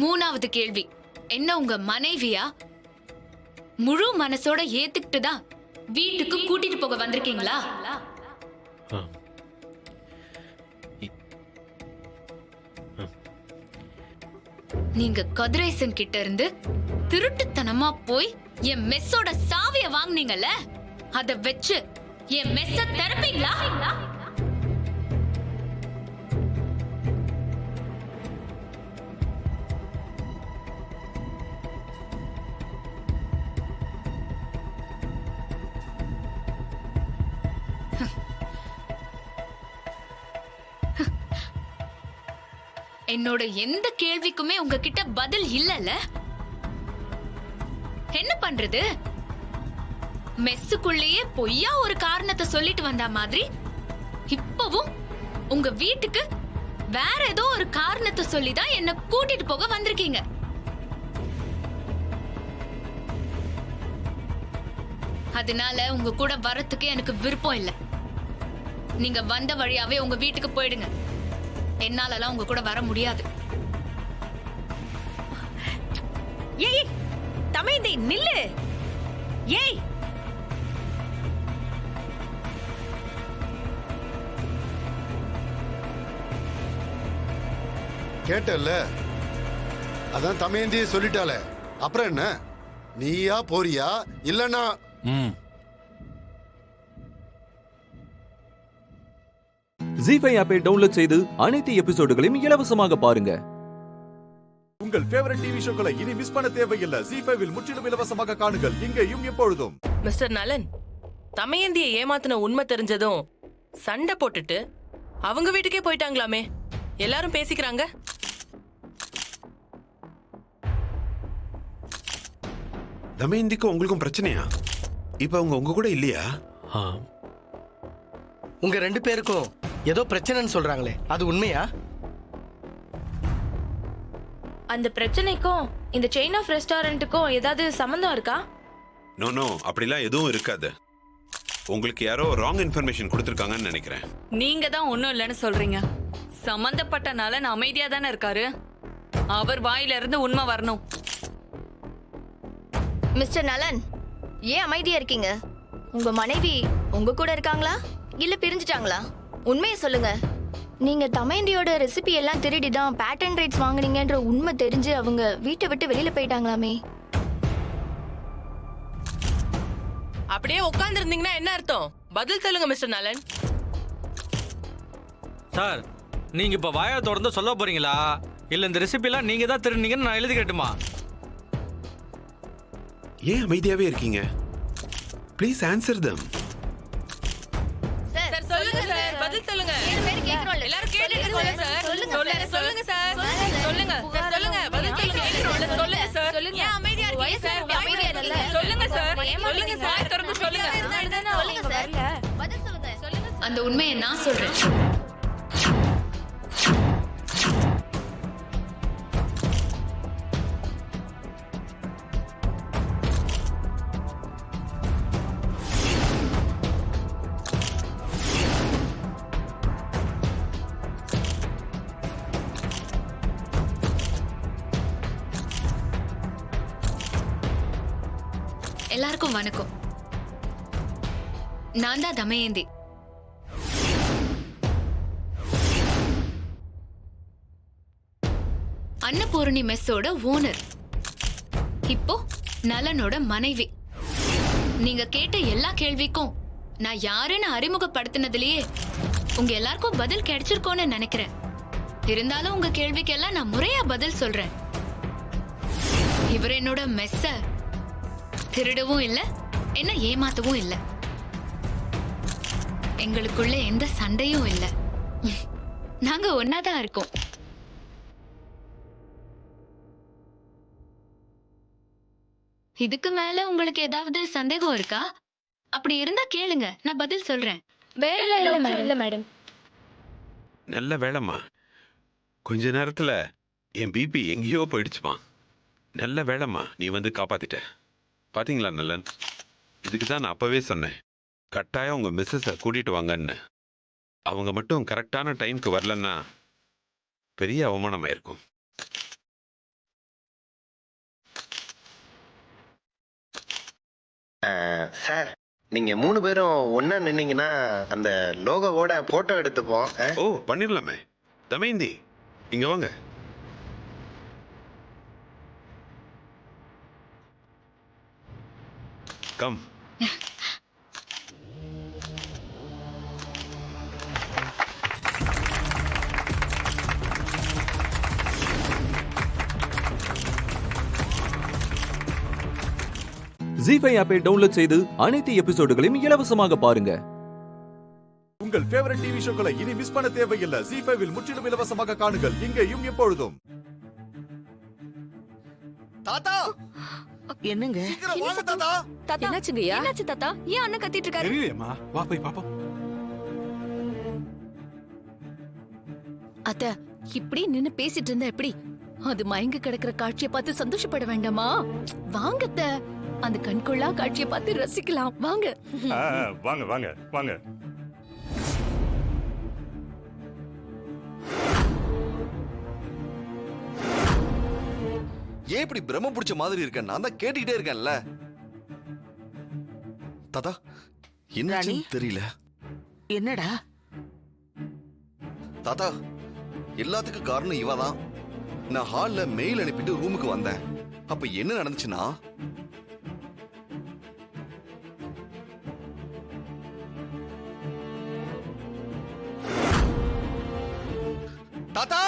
மூணாவது கேள்வி, என்ன உங்க மனைவியா முழு மனசோட ஏத்துக்கிட்டு தான் வீட்டுக்கு கூட்டிட்டு போக வந்திருக்கீங்களா? நீங்க கதிரேசன் கிட்ட இருந்து திருட்டுத்தனமா போய் என் மெஸ்ஸோட சாவிய வாங்குனீங்கல்ல, அத வச்சு என் மெஸ்ஸ திறப்பீங்களா? என்னோட எந்த கேள்விக்குமே உங்ககிட்ட பதில் இல்லல. என்ன பண்றது? மெஸ்ஸுக்குள்ளேயே பொய்யா ஒரு காரணத்தை சொல்லிட்டு வந்த மாதிரி இப்பவும் உங்க வீட்டுக்கு வேற ஏதோ ஒரு காரணத்தை சொல்லிதான் என்ன கூட்டிட்டு போக வந்திருக்கீங்க. அதனால உங்க கூட வரத்துக்கு எனக்கு விருப்பம் இல்ல. நீங்க வந்த வழியாவே உங்க வீட்டுக்கு போயிடுங்க. என்னாலலாம் உங்க கூட வர முடியாது. ஏய் தமையந்தி நில்லு. ஏய் கேட்டல்ல, அதான் தமையந்தி சொல்லிட்டாலே, அப்புறம் என்ன? நீயா போறியா இல்லனா? ஜீஃபை ஆப்பை டவுன்லோட் செய்து அனைத்து எபிசோடுகளையும் இலவசமாக பாருங்க. உங்கள் ஃபேவரட் டிவி ஷோக்களை இனி மிஸ் பண்ண தேவையில்லை. ஜீஃபைவில் முற்றிலும் இலவசமாக காணுங்கள், இங்கேயும் எப்பொழுதும். மிஸ்டர் நலன், தமையந்தியை ஏமாத்தின உண்மை தெரிஞ்சதும் சண்டை போட்டுட்டு அவங்க வீட்டுக்கே போயிட்டாங்களாமே. எல்லாரும் பேசிக்கிறாங்க. தமயந்திக்கும் உங்களுக்கும் பிரச்சனையா? இப்ப அவங்க உங்க கூட இல்லையா? உங்க 2 பேருக்கும் ஏதோ பிரச்சனைன்னு சொல்றாங்களே, அது உண்மையா? அந்த பிரச்சனைக்கும் இந்த செயின் ஆஃப் ரெஸ்டாரண்ட்டுக்கும் ஏதாவது சம்பந்தம் இருக்கா? நோ, அப்படிலாம் எதுவும் இருக்காது. உங்களுக்கு யாரோ ராங் இன்ஃபர்மேஷன் கொடுத்துருக்காங்கன்னு நினைக்கிறேன். நீங்க தான் ஒண்ணும் இல்லைன்னு சொல்றீங்க. சம்பந்தப்பட்ட நலன் அமைதியா தானே இருக்காரு. அவர் வாயில இருந்து உண்மை வரணும். மிஸ்டர் நலன், ஏன் அமைதியா இருக்கீங்க? உங்க மனைவி உங்க கூட இருக்காங்களா இல்ல பிரிஞ்சுட்டாங்களா? உண்மையை சொல்லுங்க. நீங்க தமையந்தியோட ரெசிபி எல்லாம் திருடி தான் பேட்டன் ரைட்ஸ் வாங்குனீங்கன்ற உண்மை தெரிஞ்சு அவங்க வீட்டை விட்டு வெளியில போயிட்டாங்களாமே. அப்படியே உட்கார்ந்து இருந்தீங்கன்னா என்ன அர்த்தம்? பதில் சொல்லுங்க மிஸ்டர் நலன். சார், நீங்க இப்ப வாயை திறந்து சொல்ல போறீங்களா இல்ல இந்த ரெசிபிலாம் நீங்க தான் திருநீங்கன்னு நான் எழுதி கேட்டுமா? ஏன் அமைதியாவே இருக்கீங்க? Please answer them. சார் சொல்லுங்க சார், பதில் சொல்லுங்க. எல்லாரும் கேட்டுட்டு இருக்கோம் சார். சொல்லுங்க சார். சொல்லுங்க சார், சொல்லுங்க. பதில் சொல்லுங்க. சொல்லுங்க சார். ஏன் அமைதியா இருக்கீங்க சார்? அமைதியா இல்ல. சொல்லுங்க சார். சொல்லுங்க சார். திறந்து சொல்லுங்க. சொல்லுங்க சார். பதில் சொல்லுங்க. சொல்லுங்க. அந்த உண்மையை நான் சொல்றேன். எல்லாருக்கும் வணக்கம். நான் தான் தமயந்தி. அன்னபூரணி மெஸ்ஸோட ஓனர். இப்போ நலனோட மனைவி. நீங்க கேட்ட எல்லா கேள்விக்கும் நான் யாருன்னு அறிமுகப்படுத்தினதுலயே உங்க எல்லாருக்கும் பதில் கிடைச்சிருக்கோன்னு நினைக்கிறேன். இருந்தாலும் உங்க கேள்விக்கெல்லாம் நான் முறையா பதில் சொல்றேன். இவர் என்னோட மெஸ்ஸ திருடவும் இல்ல, என்ன ஏமாத்தவும் இல்ல. எங்களுக்குள்ள எந்த சண்டையும் இல்ல. நாங்க ஒன்னாதான் இருக்கோம். இதுக்கு மேல உங்களுக்கு ஏதாவது சந்தேகம் இருக்கா? அப்படி இருந்தா கேளுங்க, நான் பதில் சொல்றேன். இல்ல மேடம். நல்ல வேலைம்மா. கொஞ்ச நேரத்துல என் பிபி எங்கேயோ போயிடுச்சுமா. நல்ல வேலைம்மா, நீ வந்து காப்பாத்திட்ட. பாத்தீங்களா நலன், இதுக்கு தான் நான் அப்பவே சொன்னேன், கட்டாயம் உங்க மிஸ்ஸஸை கூட்டிட்டு வாங்கன்னு. அவங்க மட்டும் கரெக்டான டைம்க்கு வரலன்னா பெரிய அவமானமாயிருக்கும். சார், நீங்க 3 பேரும் ஒன்னா நின்னீங்கன்னா அந்த லோகோவோட போட்டோ எடுத்துப்போம். ஓ, பண்ணிடலாமே. தமயந்தி, இங்க வாங்க. கம். ஜீஃபை ஆப்பை டவுன்லோட் செய்து அனைத்து எபிசோடுகளையும் இலவசமாக பாருங்க. உங்கள் ஃபேவரட் டிவி ஷோக்களை இனி மிஸ் பண்ண தேவையில்லை. ZEE5 இல் முற்றிலும் இலவசமாக காணுங்கள் இங்கேயும் எப்பொழுதும். தாத்தா என்னங்க சீக்கிரம் வாங்க தாத்தா. தாத்தா என்னாச்சுங்கய்யா? என்னாச்சு தாத்தா? ஏன் அண்ணன் கத்திட்டு இருக்காரு? தெரியலையம்மா, வா போய் பாப்போம். அத்த, இப்படி நின்னு பேசிட்டு இருந்தா எப்படி? அது மயங்க கிடக்குற காட்சியை பார்த்து சந்தோஷப்பட வேண்டாமா? வாங்க அத்த, அந்த கண்கொள்ளா காட்சியை பார்த்து ரசிக்கலாம். வாங்க வாங்க வாங்க வாங்க. ஏன் இப்படி பிரம்ம பிடிச்ச மாதிரி இருக்க? நான் தான் கேட்டுக்கிட்டே இருக்கேன்ல. தாத்தா என்ன தெரியல. என்னடா தாத்தா, எல்லாத்துக்கும் காரணம் இவதான். நான் ஹால்ல மெயில் அனுப்பிட்டு ரூமுக்கு வந்தேன். அப்ப என்ன நடந்துச்சுன்னா, தாத்தா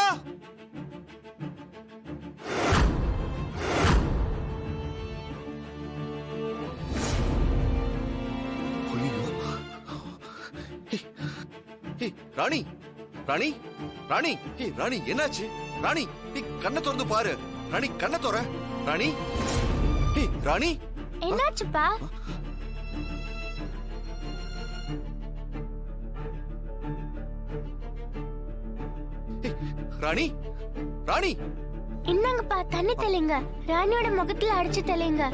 ராணி ராணி ராணி ராணி என்னாச்சு? ராணி கண்ணை திறந்து பாரு. ராணி கண்ணை திற. ராணி ராணி என்னாச்சுப்பா? ராணி ராணி என்னங்கப்பா, தண்ணி தெளிங்க. ராணியோட முகத்துல அடிச்சு தெளிங்க.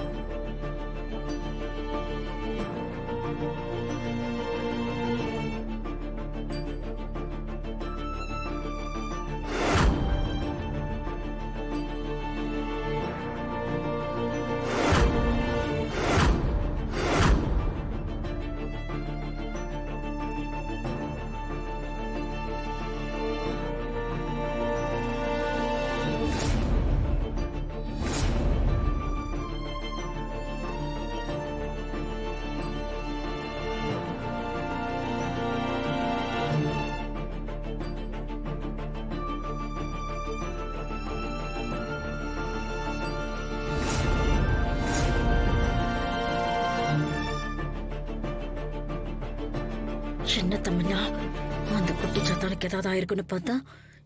சின்ன தம்பியா, அந்த குட்டி சத்தானுக்கு ஏதாவது ஆயிருக்குன்னு பார்த்தா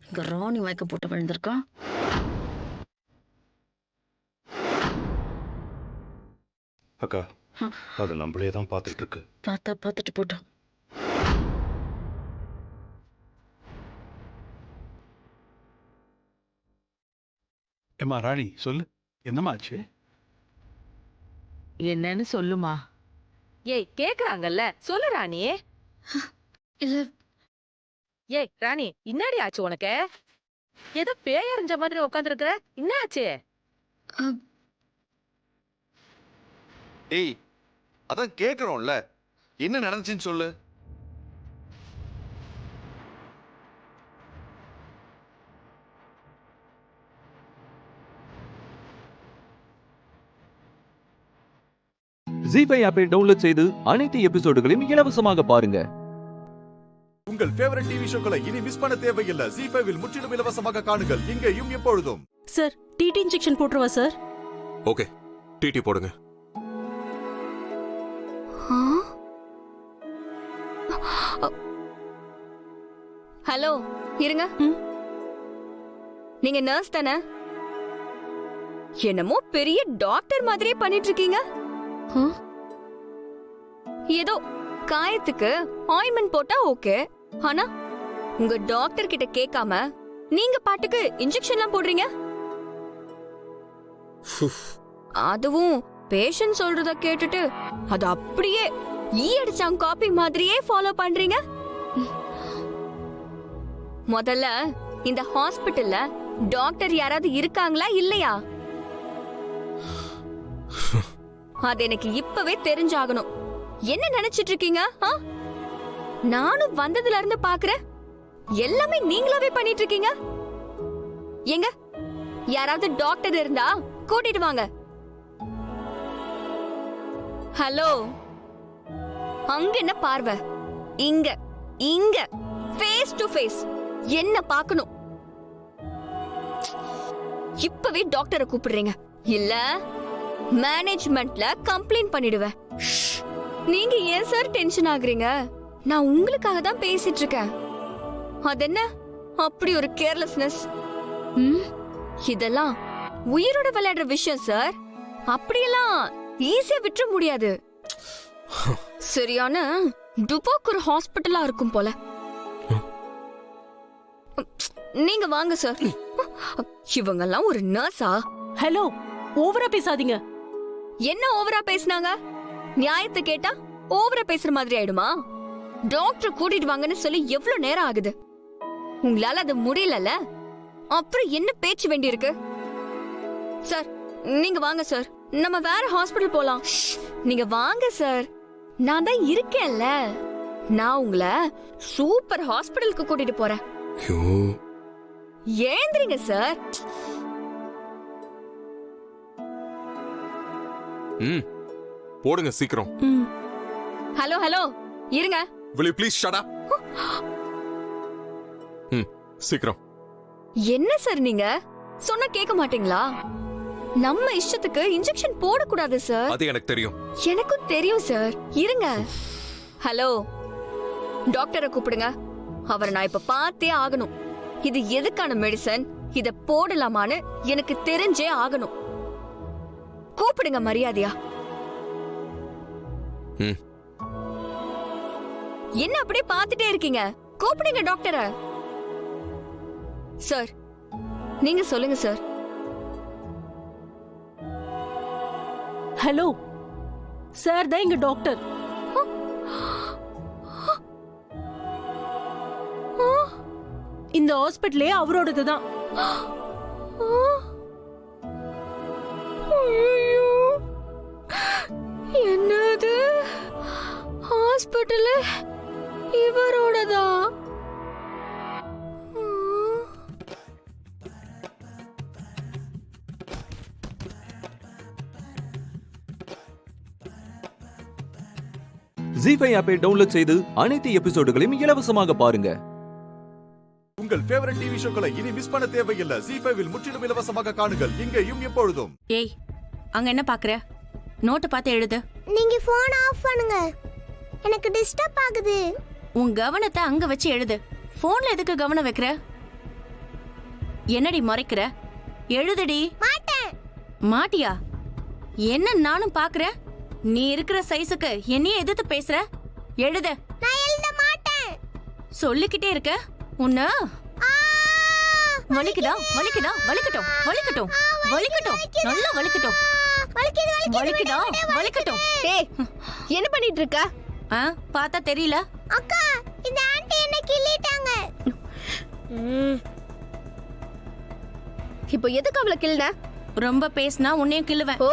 இங்க ராணி மயக்க போட்டு விழுந்திருக்கா. அக்கா, அது நம்மளே தான் பார்த்துட்டு இருக்கு. பார்த்தா பார்த்துட்டு போட்டோம். ஏமா ராணி, சொல்லு, என்னமாச்சு? என்னன்னு சொல்லுமா. ஏய், கேக்குறாங்கல்ல, சொல்லு ராணி. இல்ல. ஏய் ராணி, இன்னாடி ஆச்சு உனக்கு? ஏதோ பேயறிஞ்ச மாதிரி உட்காந்துருக்குற, என்ன ஆச்சு? ஏய், அதான் கேக்குறோம்ல, என்ன நடந்துச்சுன்னு சொல்லு. ZEE5 ஆப்பை டவுன்லோட் செய்து அனைத்து எபிசோடுகளையும் இலவசமாக பாருங்க. உங்கள் ஃபேவரட் டிவி ஷோக்களை இனி மிஸ் பண்ண தேவையில்லை. ZEE5 இல் முற்றிலும் இலவசமாக காணுங்கள் இங்கேயும் எப்பொழுதும். சார், டிடி இன்ஜெக்ஷன் போட்டுருவா சார்? ஓகே, டிடி போடுங்க. ஹலோ, இருங்க. நீங்க நர்ஸ் தானே? என்னமோ பெரிய டாக்டர் மாதிரியே பண்ணிட்டு இருக்கீங்க. ஏதோ காயத்துக்கு ஆயின்மென்ட் போட்டா ஓகே, ஆனா உங்க டாக்டர் கிட்ட கேட்காம நீங்க பாட்டுக்கு இன்ஜெக்ஷன்லாம் போடுறீங்க. அதுவும் பேஷண்ட் சொல்றத கேட்டுட்டு அது அப்படியே அடிச்சாங்க காப்பி மாதிரியே ஃபாலோ பண்றீங்க. முதல்ல இந்த ஹாஸ்பிடல்ல டாக்டர் யாராவது இருக்காங்களா இல்லையா? அது எனக்கு இப்பவே தெரிஞ்சாகணும். என்ன நினைச்சிட்டு இருக்கீங்க? நானும் வந்ததுல இருந்து பாக்குறேன், எல்லாமே நீங்களாவே பண்ணிட்டு இருக்கீங்க. எங்க யாராவது டாக்டர் இருந்தா கூட்டிட்டு வாங்க. ஹலோ, அங்க என்ன பார்வை, இங்க இங்க ஃபேஸ் டு ஃபேஸ் என்ன பார்க்கணும். இப்பவே டாக்டரை கூப்பிடுறீங்க, இல்ல மேனேஜ்மெண்ட்ல கம்ப்ளைண்ட் பண்ணிடுவேன். நீங்க ஏன் சார் டென்ஷன் ஆகுறீங்க? நான் உங்களுக்காக தான் பேசிட்டு இருக்கேன். அது என்ன அப்படி ஒரு கேர்லெஸ்னஸ்? இதெல்லாம் உயிரோட விளையாடுற விஷயம் சார். அப்படியெல்லாம் ஈஸியா விட்டுற முடியாது. சரியான டுபாக் ஒரு ஹாஸ்பிட்டலா இருக்கும் போல. நீங்க வாங்க சார். இவங்கெல்லாம் ஒரு நர்ஸா? ஹலோ, ஓவரா பேசாதீங்க. என்ன ஓவரா பேசினாங்க? நியாயத்தை கேட்டா ஓவரா பேசுற மாதிரி ஆயிடுமா? டாக்டர் கூட்டிட்டு வாங்கன்னு சொல்லி எவ்வளவு நேரம் ஆகுது? உங்களால அது முடியலல, அப்புறம் என்ன பேச்சு வேண்டி இருக்கு? சார் நீங்க வாங்க சார், நம்ம வேற ஹாஸ்பிடல் போலாம். நீங்க வாங்க சார், நான் தான் இருக்கேன்ல. நான் உங்களை சூப்பர் ஹாஸ்பிடலுக்கு கூட்டிட்டு போறேன். ஏந்திரிங்க சார். போடுங்க சீக்கிரம். ஹலோ ஹலோ, இருங்க. will you please shut up? சீக்கிரம். என்ன சார் நீங்க சொன்னா கேட்க மாட்டீங்களா? நம்ம இஷ்டத்துக்கு இன்ஜெக்ஷன் போடக்கூடாது சார். அது எனக்கு தெரியும். எனக்கும் தெரியும் சார். இருங்க. ஹலோ, டாக்டரை கூப்பிடுங்க. அவரை நான் இப்ப பார்த்தே ஆகணும். இது எதுக்கான மெடிசன், இத போடலாமான்னு எனக்கு தெரிஞ்சே ஆகணும். கூப்பிடுங்க மரியாதையா. என்ன அப்படியே பார்த்துட்டே இருக்கீங்க? கூப்பிடுங்க டாக்டரை. சார் நீங்க சொல்லுங்க சார். ஹலோ சார், தான் இங்க டாக்டர். இந்த ஹாஸ்பிட்டலே அவரோடது தான். என்னது ஹாஸ்பிட்டல் இவரோடதா? ஜீஃபை ஆப்பை டவுன்லோட் செய்து அனைத்து எபிசோடுகளையும் இலவசமாக பாருங்க. உங்கள் ஃபேவரட் டிவி ஷோக்களை இனி மிஸ் பண்ண தேவையில்லை. ஜீஃபைவில் முற்றிலும் இலவசமாக காணுங்கள், இங்கேயும் எப்பொழுதும். ஏய், அங்க என்ன பாக்குற? நோட்டை பார்த்து எழுது. நீங்க போன் ஆஃப் பண்ணுங்க, எனக்கு டிஸ்டர்ப் ஆகுது. உன் கவனத்தை அங்க வச்சு எழுது. போன்ல எதுக்கு கவனம் வைக்கிற? என்னடி முறைக்கிற? எழுதுடி. மாட்டேன். மாட்டியா? என்ன நானும் பாக்குறேன். நீ இருக்கிற சைஸுக்கு என்னையே எதிர்த்து பேசுற. எழுத. நான் எழுத மாட்டேன். சொல்லிக்கிட்டே இருக்க. உன்ன வலிக்குதா? வலிக்குதா? வலிக்கட்டும், வலிக்கட்டும், வலிக்கட்டும், நல்லா வலிக்கட்டும். வலிக்குதா? வலிக்கட்டும். ஏய், என்ன பண்ணிட்டு இருக்க? பார்த்தா தெரியல. அக்கா, இந்த ஆன்ட்டி என்ன கிள்ளிட்டாங்க. இப்போ எதுக்கு அவளை கிள்ன? ரொம்ப பேசினா உன்னையும் கிள்ளுவேன். ஓ,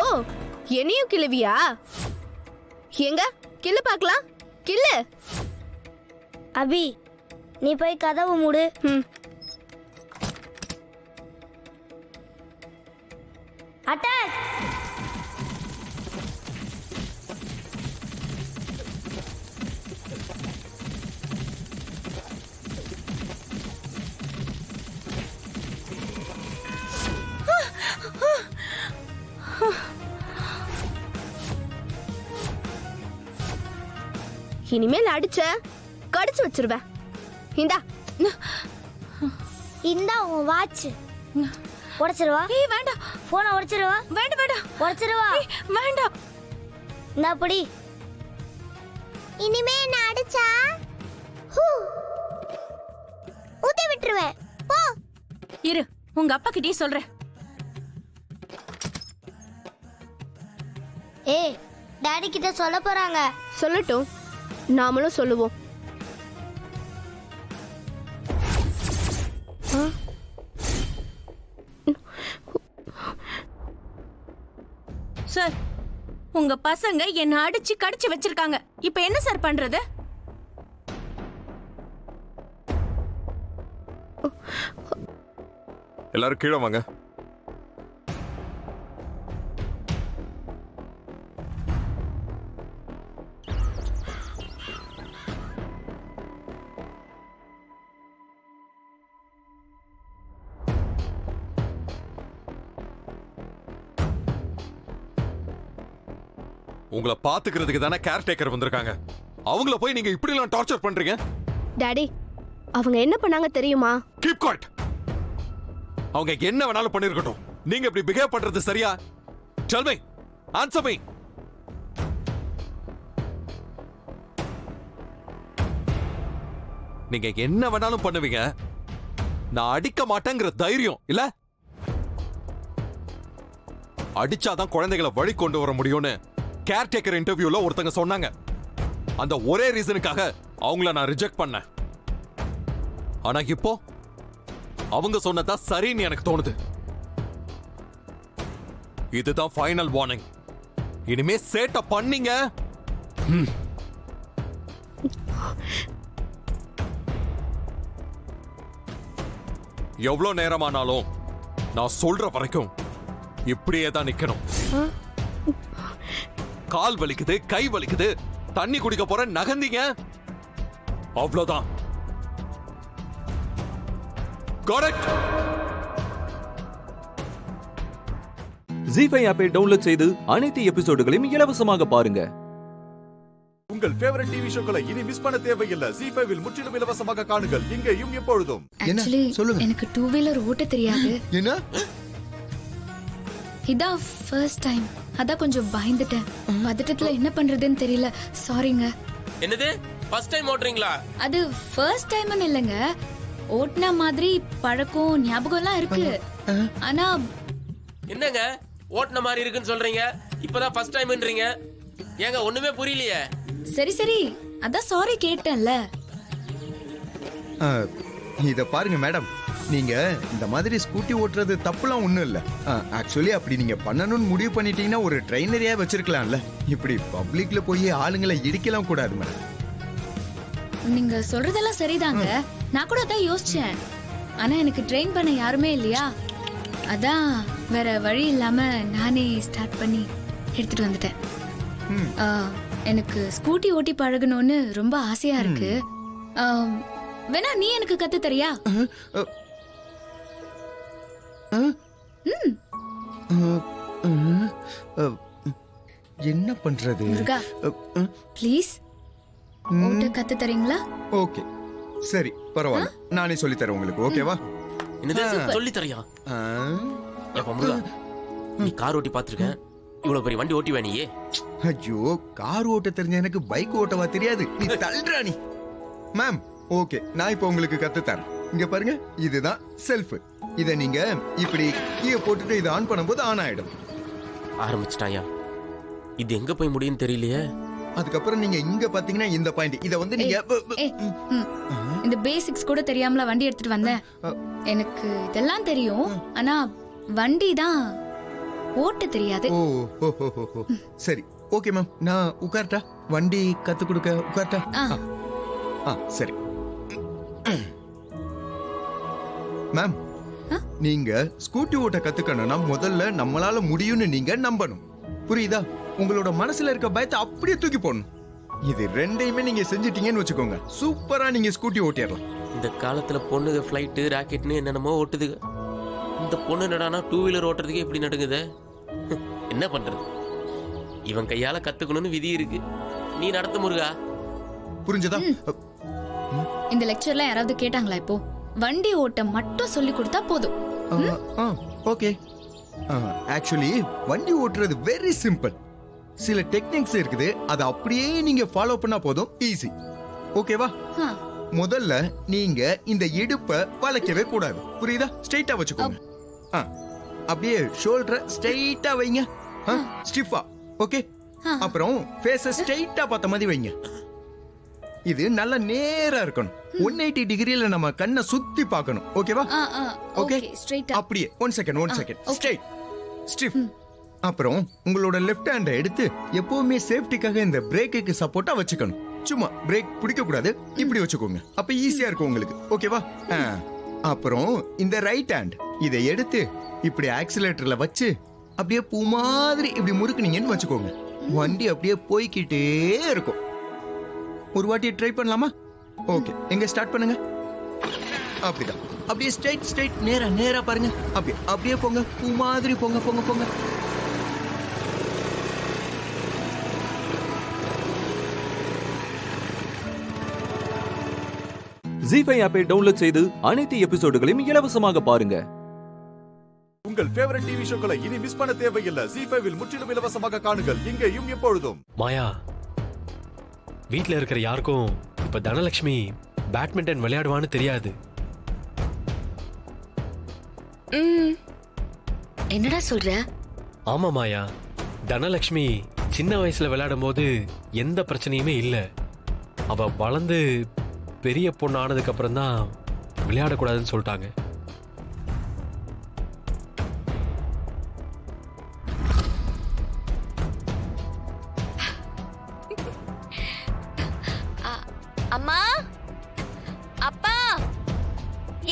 என்னையும் கிள்ளுவியா? எங்க கிள்ளு பார்க்கலாம். கிள்ளு. அபி, நீ போய் கதவு மூடு. அட்டாக். இனிமேல் அடிச்ச கடிச்சு வச்சிருவேன். இந்தா இந்தா உன் வாட்ச். உடைச்சிருவா. ஏய் வேண்டாம். போனை உடைச்சிருவா. வேண்டாம் வேண்டாம். உடைச்சிருவா. வேண்டாம். இந்தா புடி. இனிமே என்ன அடிச்சா ஊத்தி விட்டுருவேன். போ. இரு, உங்க அப்பா கிட்டே சொல்றேன். ஏய், டாடி கிட்ட சொல்ல போறாங்க. சொல்லட்டும், நாமளும் சொல்லுவோம். சார், உங்க பசங்க என்ன அடிச்சு கடிச்சு வச்சிருக்காங்க. இப்ப என்ன சார் பண்றது? எல்லாரும் கீழே வாங்க. உங்களை பாத்துக்கிறதுக்கு தானே கேர் டேக்கர் வந்திருக்காங்க. அவங்கள போய் நீங்க இப்படி எல்லாம் டார்ச்சர் பண்றீங்க? டாடி அவங்க என்ன பண்ணாங்க தெரியுமா? Keep quiet. அவங்க என்ன வேணாலும் பண்ணிருக்கட்டும், நீங்க இப்படி பிஹேவ் பண்றது சரியா? Tell me, answer me. நீங்க என்ன வேணாலும் பண்ணுவீங்க, நான் அடிக்க மாட்டேங்கிற தைரியம் இல்ல? அடிச்சாதான் குழந்தைகளை வழி கொண்டு வர முடியும்னு கேர்டேக்கர் இன்டர்வியூல ஒருத்தங்க சொன்னாங்க. அந்த ஒரே ரீசனுக்காக அவங்கள நான் ரிஜெக்ட் பண்ணேன். ஆனா இப்போ அவங்க சொன்னதா சரின்னு எனக்கு தோணுது. இதுதான் ஃபைனல் வார்னிங். இனிமே சேட்ட பண்ணீங்க, எவ்வளவு நேரமானாலும் நான் சொல்ற வரைக்கும் இப்படியே தான் நிக்கணும். கால் வலிக்குது, கை வலிக்குது, தண்ணி குடிக்க போற, நகர்ந்தீங்க, அவ்வளவுதான். கரெக்ட். ஜீ5 ஆப்பை டவுன்லோட் செய்து அனைத்து எபிசோடுகளையும் இலவசமாக பாருங்க. உங்கள் ஃபேவரட் டிவி ஷோக்களை இனி மிஸ் பண்ண தேவையில்லை. ஜீ5 இல் முற்றிலும் இலவசமாக காணுங்கள், இங்கேயும் எப்பொழுதும். ஆக்சுவலி எனக்கு 2 வீலர் ஓட்ட தெரியாது. என்ன? இதான் ஃபர்ஸ்ட் டைம். அதான் கொஞ்சம் பயந்துட்டேன். பதட்டத்துல என்ன பண்றதுன்னு தெரியல. சாரிங்க. என்னது ஃபர்ஸ்ட் டைம் ஓட்டுறீங்களா? அது ஃபர்ஸ்ட் டைம்னு இல்லங்க. ஓட்டுன மாதிரி பழக்கம் ஞாபகம்லாம் இருக்கு. ஆனா என்னங்க ஓட்டுன மாதிரி இருக்குன்னு சொல்றீங்க, இப்பதான் ஃபர்ஸ்ட் டைம்ன்றீங்க. ஏங்க ஒண்ணுமே புரியலையே. சரி சரி, அதான் சாரி கேட்டேன்ல. இத பாருங்க மேடம், நீங்க இந்த மாதிரி ஸ்கூட்டி ஓட்டுறது தப்புலாம் ஒண்ணும் இல்ல. ஆக்சுவலி அப்படி நீங்க பண்ணணும்னு முடிவு பண்ணிட்டீங்கன்னா ஒரு ட்ரெயினரையா வச்சிருக்கலாம்ல. இப்படி பப்ளிக்ல போய் ஆளுங்களை இடிக்கலாம் கூடாது மேடம். நீங்க சொல்றதெல்லாம் சரிதாங்க. நான் கூட அதான் யோசிச்சேன். ஆனா எனக்கு ட்ரெயின் பண்ண யாருமே இல்லையா, அதான் வேற வழி இல்லாம நானே ஸ்டார்ட் பண்ணி எடுத்துட்டு வந்துட்டேன். எனக்கு ஸ்கூட்டி ஓட்டி பழகணும்னு ரொம்ப ஆசையா இருக்கு. வேணா நீ எனக்கு கத்து தரியா? என்ன பண்றது? ப்ளீஸ் ஓட்ட கத்து தரீங்களா? ஓகே சரி பரவாயில்ல, நானே சொல்லி தரேன் உங்களுக்கு. ஓகேவா? என்னது சொல்லி தரியா? நீ கார் ஓட்டி பாத்துருக்கேன், இவ்வளவு பெரிய வண்டி ஓட்டி வேணியே. ஐயோ, கார் ஓட்ட தெரிஞ்ச எனக்கு பைக் ஓட்டவா தெரியாது? நீ தள்ளுறா நீ. மேம் ஓகே, நான் இப்போ உங்களுக்கு கத்து தரேன். இங்க பாருங்க, இதுதான் செல்ஃப். இத நீங்க இப்படி கீழே போட்டுட்டு இதை ஆன் பண்ணும்போது ஆன் ஆயிடும். ஆரம்பிச்சிட்டாயா? இது எங்க போய் முடியும்னு தெரியலையே. அதுக்கப்புறம் நீங்க இங்க பாத்தீங்கன்னா இந்த பாயிண்ட், இத வந்து நீங்க இந்த பேசிக்ஸ் கூட தெரியாமல வண்டி எடுத்துட்டு வந்தேன். எனக்கு இதெல்லாம் தெரியும், ஆனா வண்டி தான் ஓட்ட தெரியாது. ஓ சரி ஓகே மேம், நான் உட்கார்ட்டா? வண்டி கத்து கொடுக்க உட்கார்ட்டா? சரி மேம், நீங்க ஸ்கூட்டி ஓட்ட கத்துக்கணும்னா முதல்ல நம்மளால முடியும்னு நீங்க நம்பணும். புரியுதா? உங்களோட மனசுல இருக்க பயத்தை அப்படியே தூக்கி போடணும். இது ரெண்டையுமே நீங்க செஞ்சிட்டீங்கன்னு வச்சுக்கோங்க, சூப்பரா நீங்க ஸ்கூட்டி ஓட்டிடலாம். இந்த காலத்துல பொண்ணுங்க ஃபிளைட் ராக்கெட்னு என்னென்னமோ ஓட்டுதுங்க. இந்த பொண்ணு என்னடானா 2 வீலர் ஓட்டுறதுக்கே இப்படி நடக்குது. என்ன பண்றது? இவன் கையால கத்துக்கணும்னு விதி இருக்கு. நீ நடத்து முருகா. புரிஞ்சதா? இந்த லெக்சர்ல யாராவது கேட்டாங்களா? இப்போ வண்டி ஓட்ட மட்டும் சொல்லி கொடுத்தா போதும். ஓகே. ஆக்சுவலி வண்டி ஓட்டுறது வெரி சிம்பிள். சில டெக்னிக்ஸ் இருக்குது, அதை அப்படியே நீங்க ஃபாலோ பண்ணா போதும், ஈஸி. ஓகேவா? முதல்ல நீங்க இந்த இடுப்பை வளைக்கவே கூடாது. புரியுதா? ஸ்ட்ரைட்டா வச்சுக்கோங்க. அப்படியே ஷோல்டரை ஸ்ட்ரைட்டா வைங்க, ஸ்டிஃபா. ஓகே. அப்புறம் ஃபேஸை ஸ்ட்ரைட்டா பார்த்த மாதிரி வைங்க. இது நல்ல நேரா இருக்கணும். 180 டிகிரில நம்ம கண்ணை சுத்தி பார்க்கணும். ஓகேவா? ஓகே. அப்படியே 1 செகண்ட் ஸ்ட்ரைட் ஸ்டிஃப். அப்புறம் உங்களோட லெஃப்ட் ஹேண்டை எடுத்து எப்பவுமே சேஃப்டிக்காக இந்த பிரேக்குக்கு சப்போர்ட்டா வச்சுக்கணும். சும்மா பிரேக் பிடிக்க கூடாது, இப்படி வச்சுக்கோங்க. அப்ப ஈஸியா இருக்கும் உங்களுக்கு. ஓகேவா? அப்புறம் இந்த ரைட் ஹேண்ட் இதை எடுத்து இப்படி ஆக்சிலேட்டர்ல வச்சு அப்படியே பூ மாதிரி இப்படி முறுக்குனீங்கன்னு வச்சுக்கோங்க. வண்டி அப்படியே போய்கிட்டே இருக்கும். ஒரு வாட்டி ட்ரை பண்ணலாமா? ஓகே, எங்க ஸ்டார்ட் பண்ணுங்க. அப்படிதான், அப்படியே ஸ்ட்ரைட் நேரா பாருங்க. அப்படியே போங்க, பூ மாதிரி போங்க. ஜீஃபை ஆப்பை டவுன்லோட் செய்து அனைத்து எபிசோடுகளையும் இலவசமாக பாருங்க. உங்கள் ஃபேவரட் டிவி ஷோக்களை இனி மிஸ் பண்ண தேவையில்லை. ஜீஃபைவில் முற்றிலும் இலவசமாக காணுங்கள் இங்கேயும் எப்பொழுதும். மாயா, வீட்ல இருக்கிற யாருக்கும் இப்ப தனலட்சுமி பேட்மிண்டன் விளையாடுவான்னு தெரியாது. என்னடா சொல்ற? ஆமா மாயா, தனலட்சுமி சின்ன வயசுல விளையாடும் போது எந்த பிரச்சனையுமே இல்ல. அவ வளர்ந்து பெரிய பொண்ணு ஆனதுக்கு அப்புறம் தான் விளையாடக்கூடாதுன்னு சொல்லிட்டாங்க. அம்மா, அப்பா,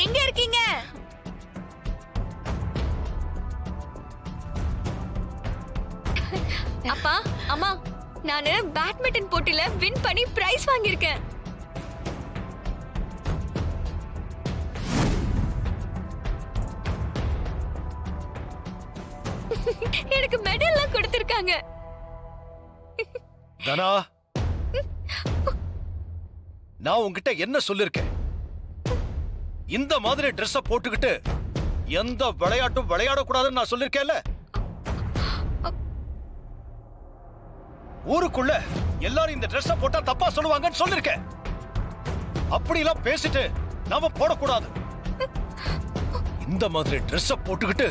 எங்க இருக்கீங்க? அப்பா, அம்மா, நானு பேட்மிண்டன் போட்டியில வின் பண்ணி பிரைஸ் வாங்கியிருக்கேன். எனக்கு மெடல் எல்லாம் கொடுத்திருக்காங்க. தனா, நான் உன்கிட்ட என்ன சொல்லிருக்கேன்? இந்த மாதிரி ட்ரெஸ்ஸ போட்டுக்கிட்டு எந்த விளையாட்டும் விளையாடக்கூடாதுன்னு நான் சொல்லிருக்கேன்ல. ஊருக்குள்ள எல்லாரும் இந்த ட்ரெஸ்ஸ போட்டா தப்பா சொல்லுவாங்கன்னு சொல்லிருக்கேன். அப்படிலாம் பேசிட்டு நாம போடக்கூடாது. இந்த மாதிரி ட்ரெஸ்ஸ போட்டுக்கிட்டு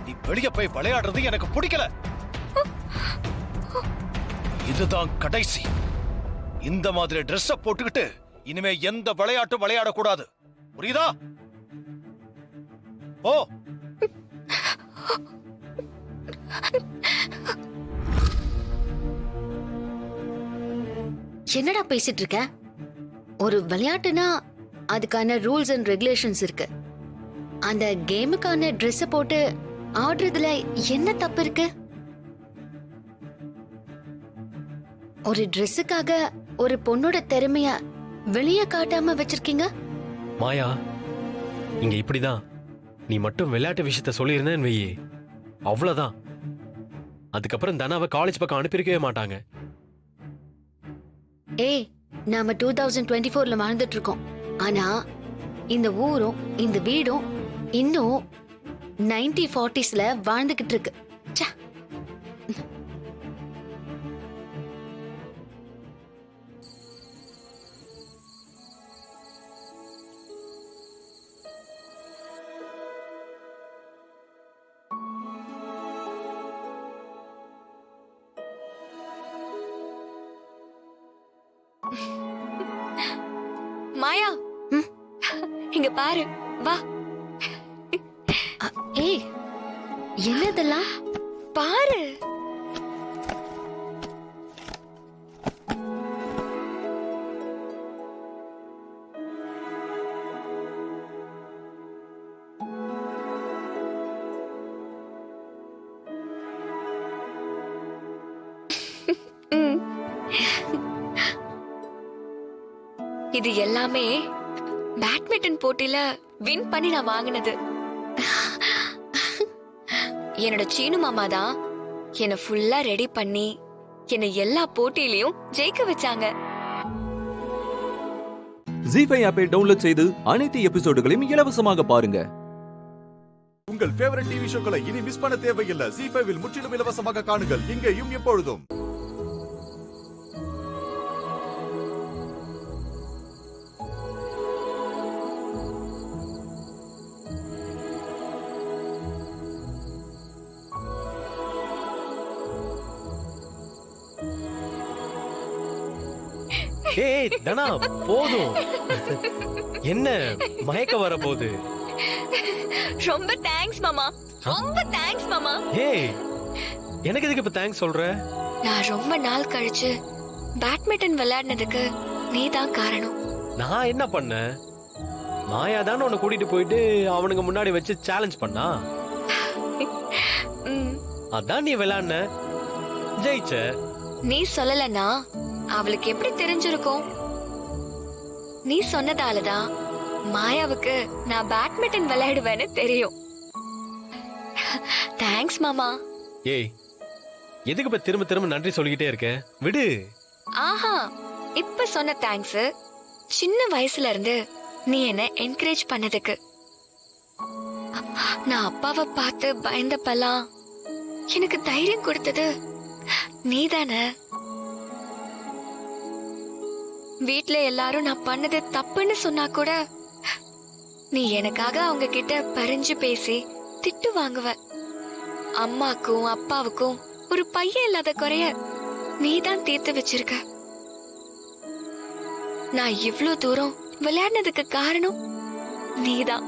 நீ வெளிய போய் விளையாடுறது எனக்கு பிடிக்கல. இதுதான் கடைசி. இந்த மாதிரி ட்ரெஸ்ஸ போட்டுக்கிட்டு இனிமே எந்த விளையாட்டும் விளையாடக்கூடாது. புரியுதா? ஓ, என்னடா பேசிட்டு இருக்க? ஒரு விளையாட்டுனா அதுக்கான ரூல்ஸ் அண்ட் ரெகுலேஷன்ஸ் இருக்கு. அந்த கேமுக்கான ட்ரெஸ் போட்டு ஆடுறதுல என்ன தப்பு இருக்கு? ஒரு ட்ரெஸ்ஸுக்காக ஒரு பொண்ணோட திறமைய வெளியே காட்டாம வச்சிருக்கீங்க. மாயா, இங்க இப்படிதான். நீ மட்டும் விளையாட்டு விஷயத்த சொல்லியிருந்தேன்னு வையே, அவ்வளவுதான். அதுக்கப்புறம் தனாவை காலேஜ் பக்கம் அனுப்பியிருக்கவே மாட்டாங்க. ஏய், நாம 2024ல வாழ்ந்துட்டு இருக்கோம். ஆனா இந்த ஊரும் இந்த வீடும் இன்னும் 1940sல வாழ்ந்துகிட்டு இருக்கு. மாயா, இங்க பாரு, வா. ஏய், என்னதெல்லாம் பாரு. இது எல்லாமே பேட்மிண்டன் போட்டியில வின் பண்ணி நான் வாங்கினது. என்னோட சீனு மாமா தான் என்ன ஃபுல்லா ரெடி பண்ணி என்ன எல்லா போட்டியிலயும் ஜெயிக்க வச்சாங்க. ஜீஃபை ஆப்பை டவுன்லோட் செய்து அனைத்து எபிசோடுகளையும் இலவசமாக பாருங்க. உங்கள் ஃபேவரட் டிவி ஷோக்களை இனி மிஸ் பண்ண தேவையில்லை. ஜீஃபைவில் முற்றிலும் இலவசமாக காணுங்கள் இங்கேயும் எப்பொழுதும். ஏய் தனா, போதும். என்ன மயக்க வர போகுது? ரொம்ப தேங்க்ஸ் மாமா, ரொம்ப தேங்க்ஸ் மாமா. ஏய், எனக்கு எதுக்கு இப்ப தேங்க்ஸ் சொல்ற? நான் ரொம்ப நாள் கழிச்சு பேட்மிண்டன் விளையாடினதுக்கு நீ தான் காரணம். நான் என்ன பண்ணேன்? மாயா தானே உன்னை கூட்டிட்டு போயிட்டு அவனுங்க முன்னாடி வச்சு சேலஞ்ச் பண்ணா. அதான் நீ விளையாடுன, ஜெயிச்ச. நீ சொல்லலன்னா அவளுக்கு எப்படி தெரிஞ்சிருக்கும்? நீ சொன்னதாலதான் மாயாவுக்கு நான் பேட்மிண்டன் விளையாடுவேன்னு தெரியும். தேங்க்ஸ் மாமா. ஏய், எதுக்கு இப்ப திரும்ப திரும்ப நன்றி சொல்லிக்கிட்டே இருக்க? விடு. ஆஹா, இப்ப சொன்ன தேங்க்ஸ் சின்ன வயசுல இருந்து நீ என்ன என்கரேஜ் பண்ணதுக்கு. நான் அப்பாவை பார்த்து பயந்தப்பெல்லாம் எனக்கு தைரியம் கொடுத்தது நீதானே. வீட்ல எல்லாரும் நான் பண்ணது தப்புன்னு சொன்னா கூட நீ எனக்காக அவங்க கிட்ட பறிஞ்சு பேசி திட்டு வாங்குவ. அம்மாக்கும் அப்பாவுக்கும் ஒரு பையன் இல்லாத குறைய நீதான் தீர்த்து வச்சிருக்க. நான் இவ்ளோ தூரம் விளையாடுனதுக்கு காரணம் நீதான்.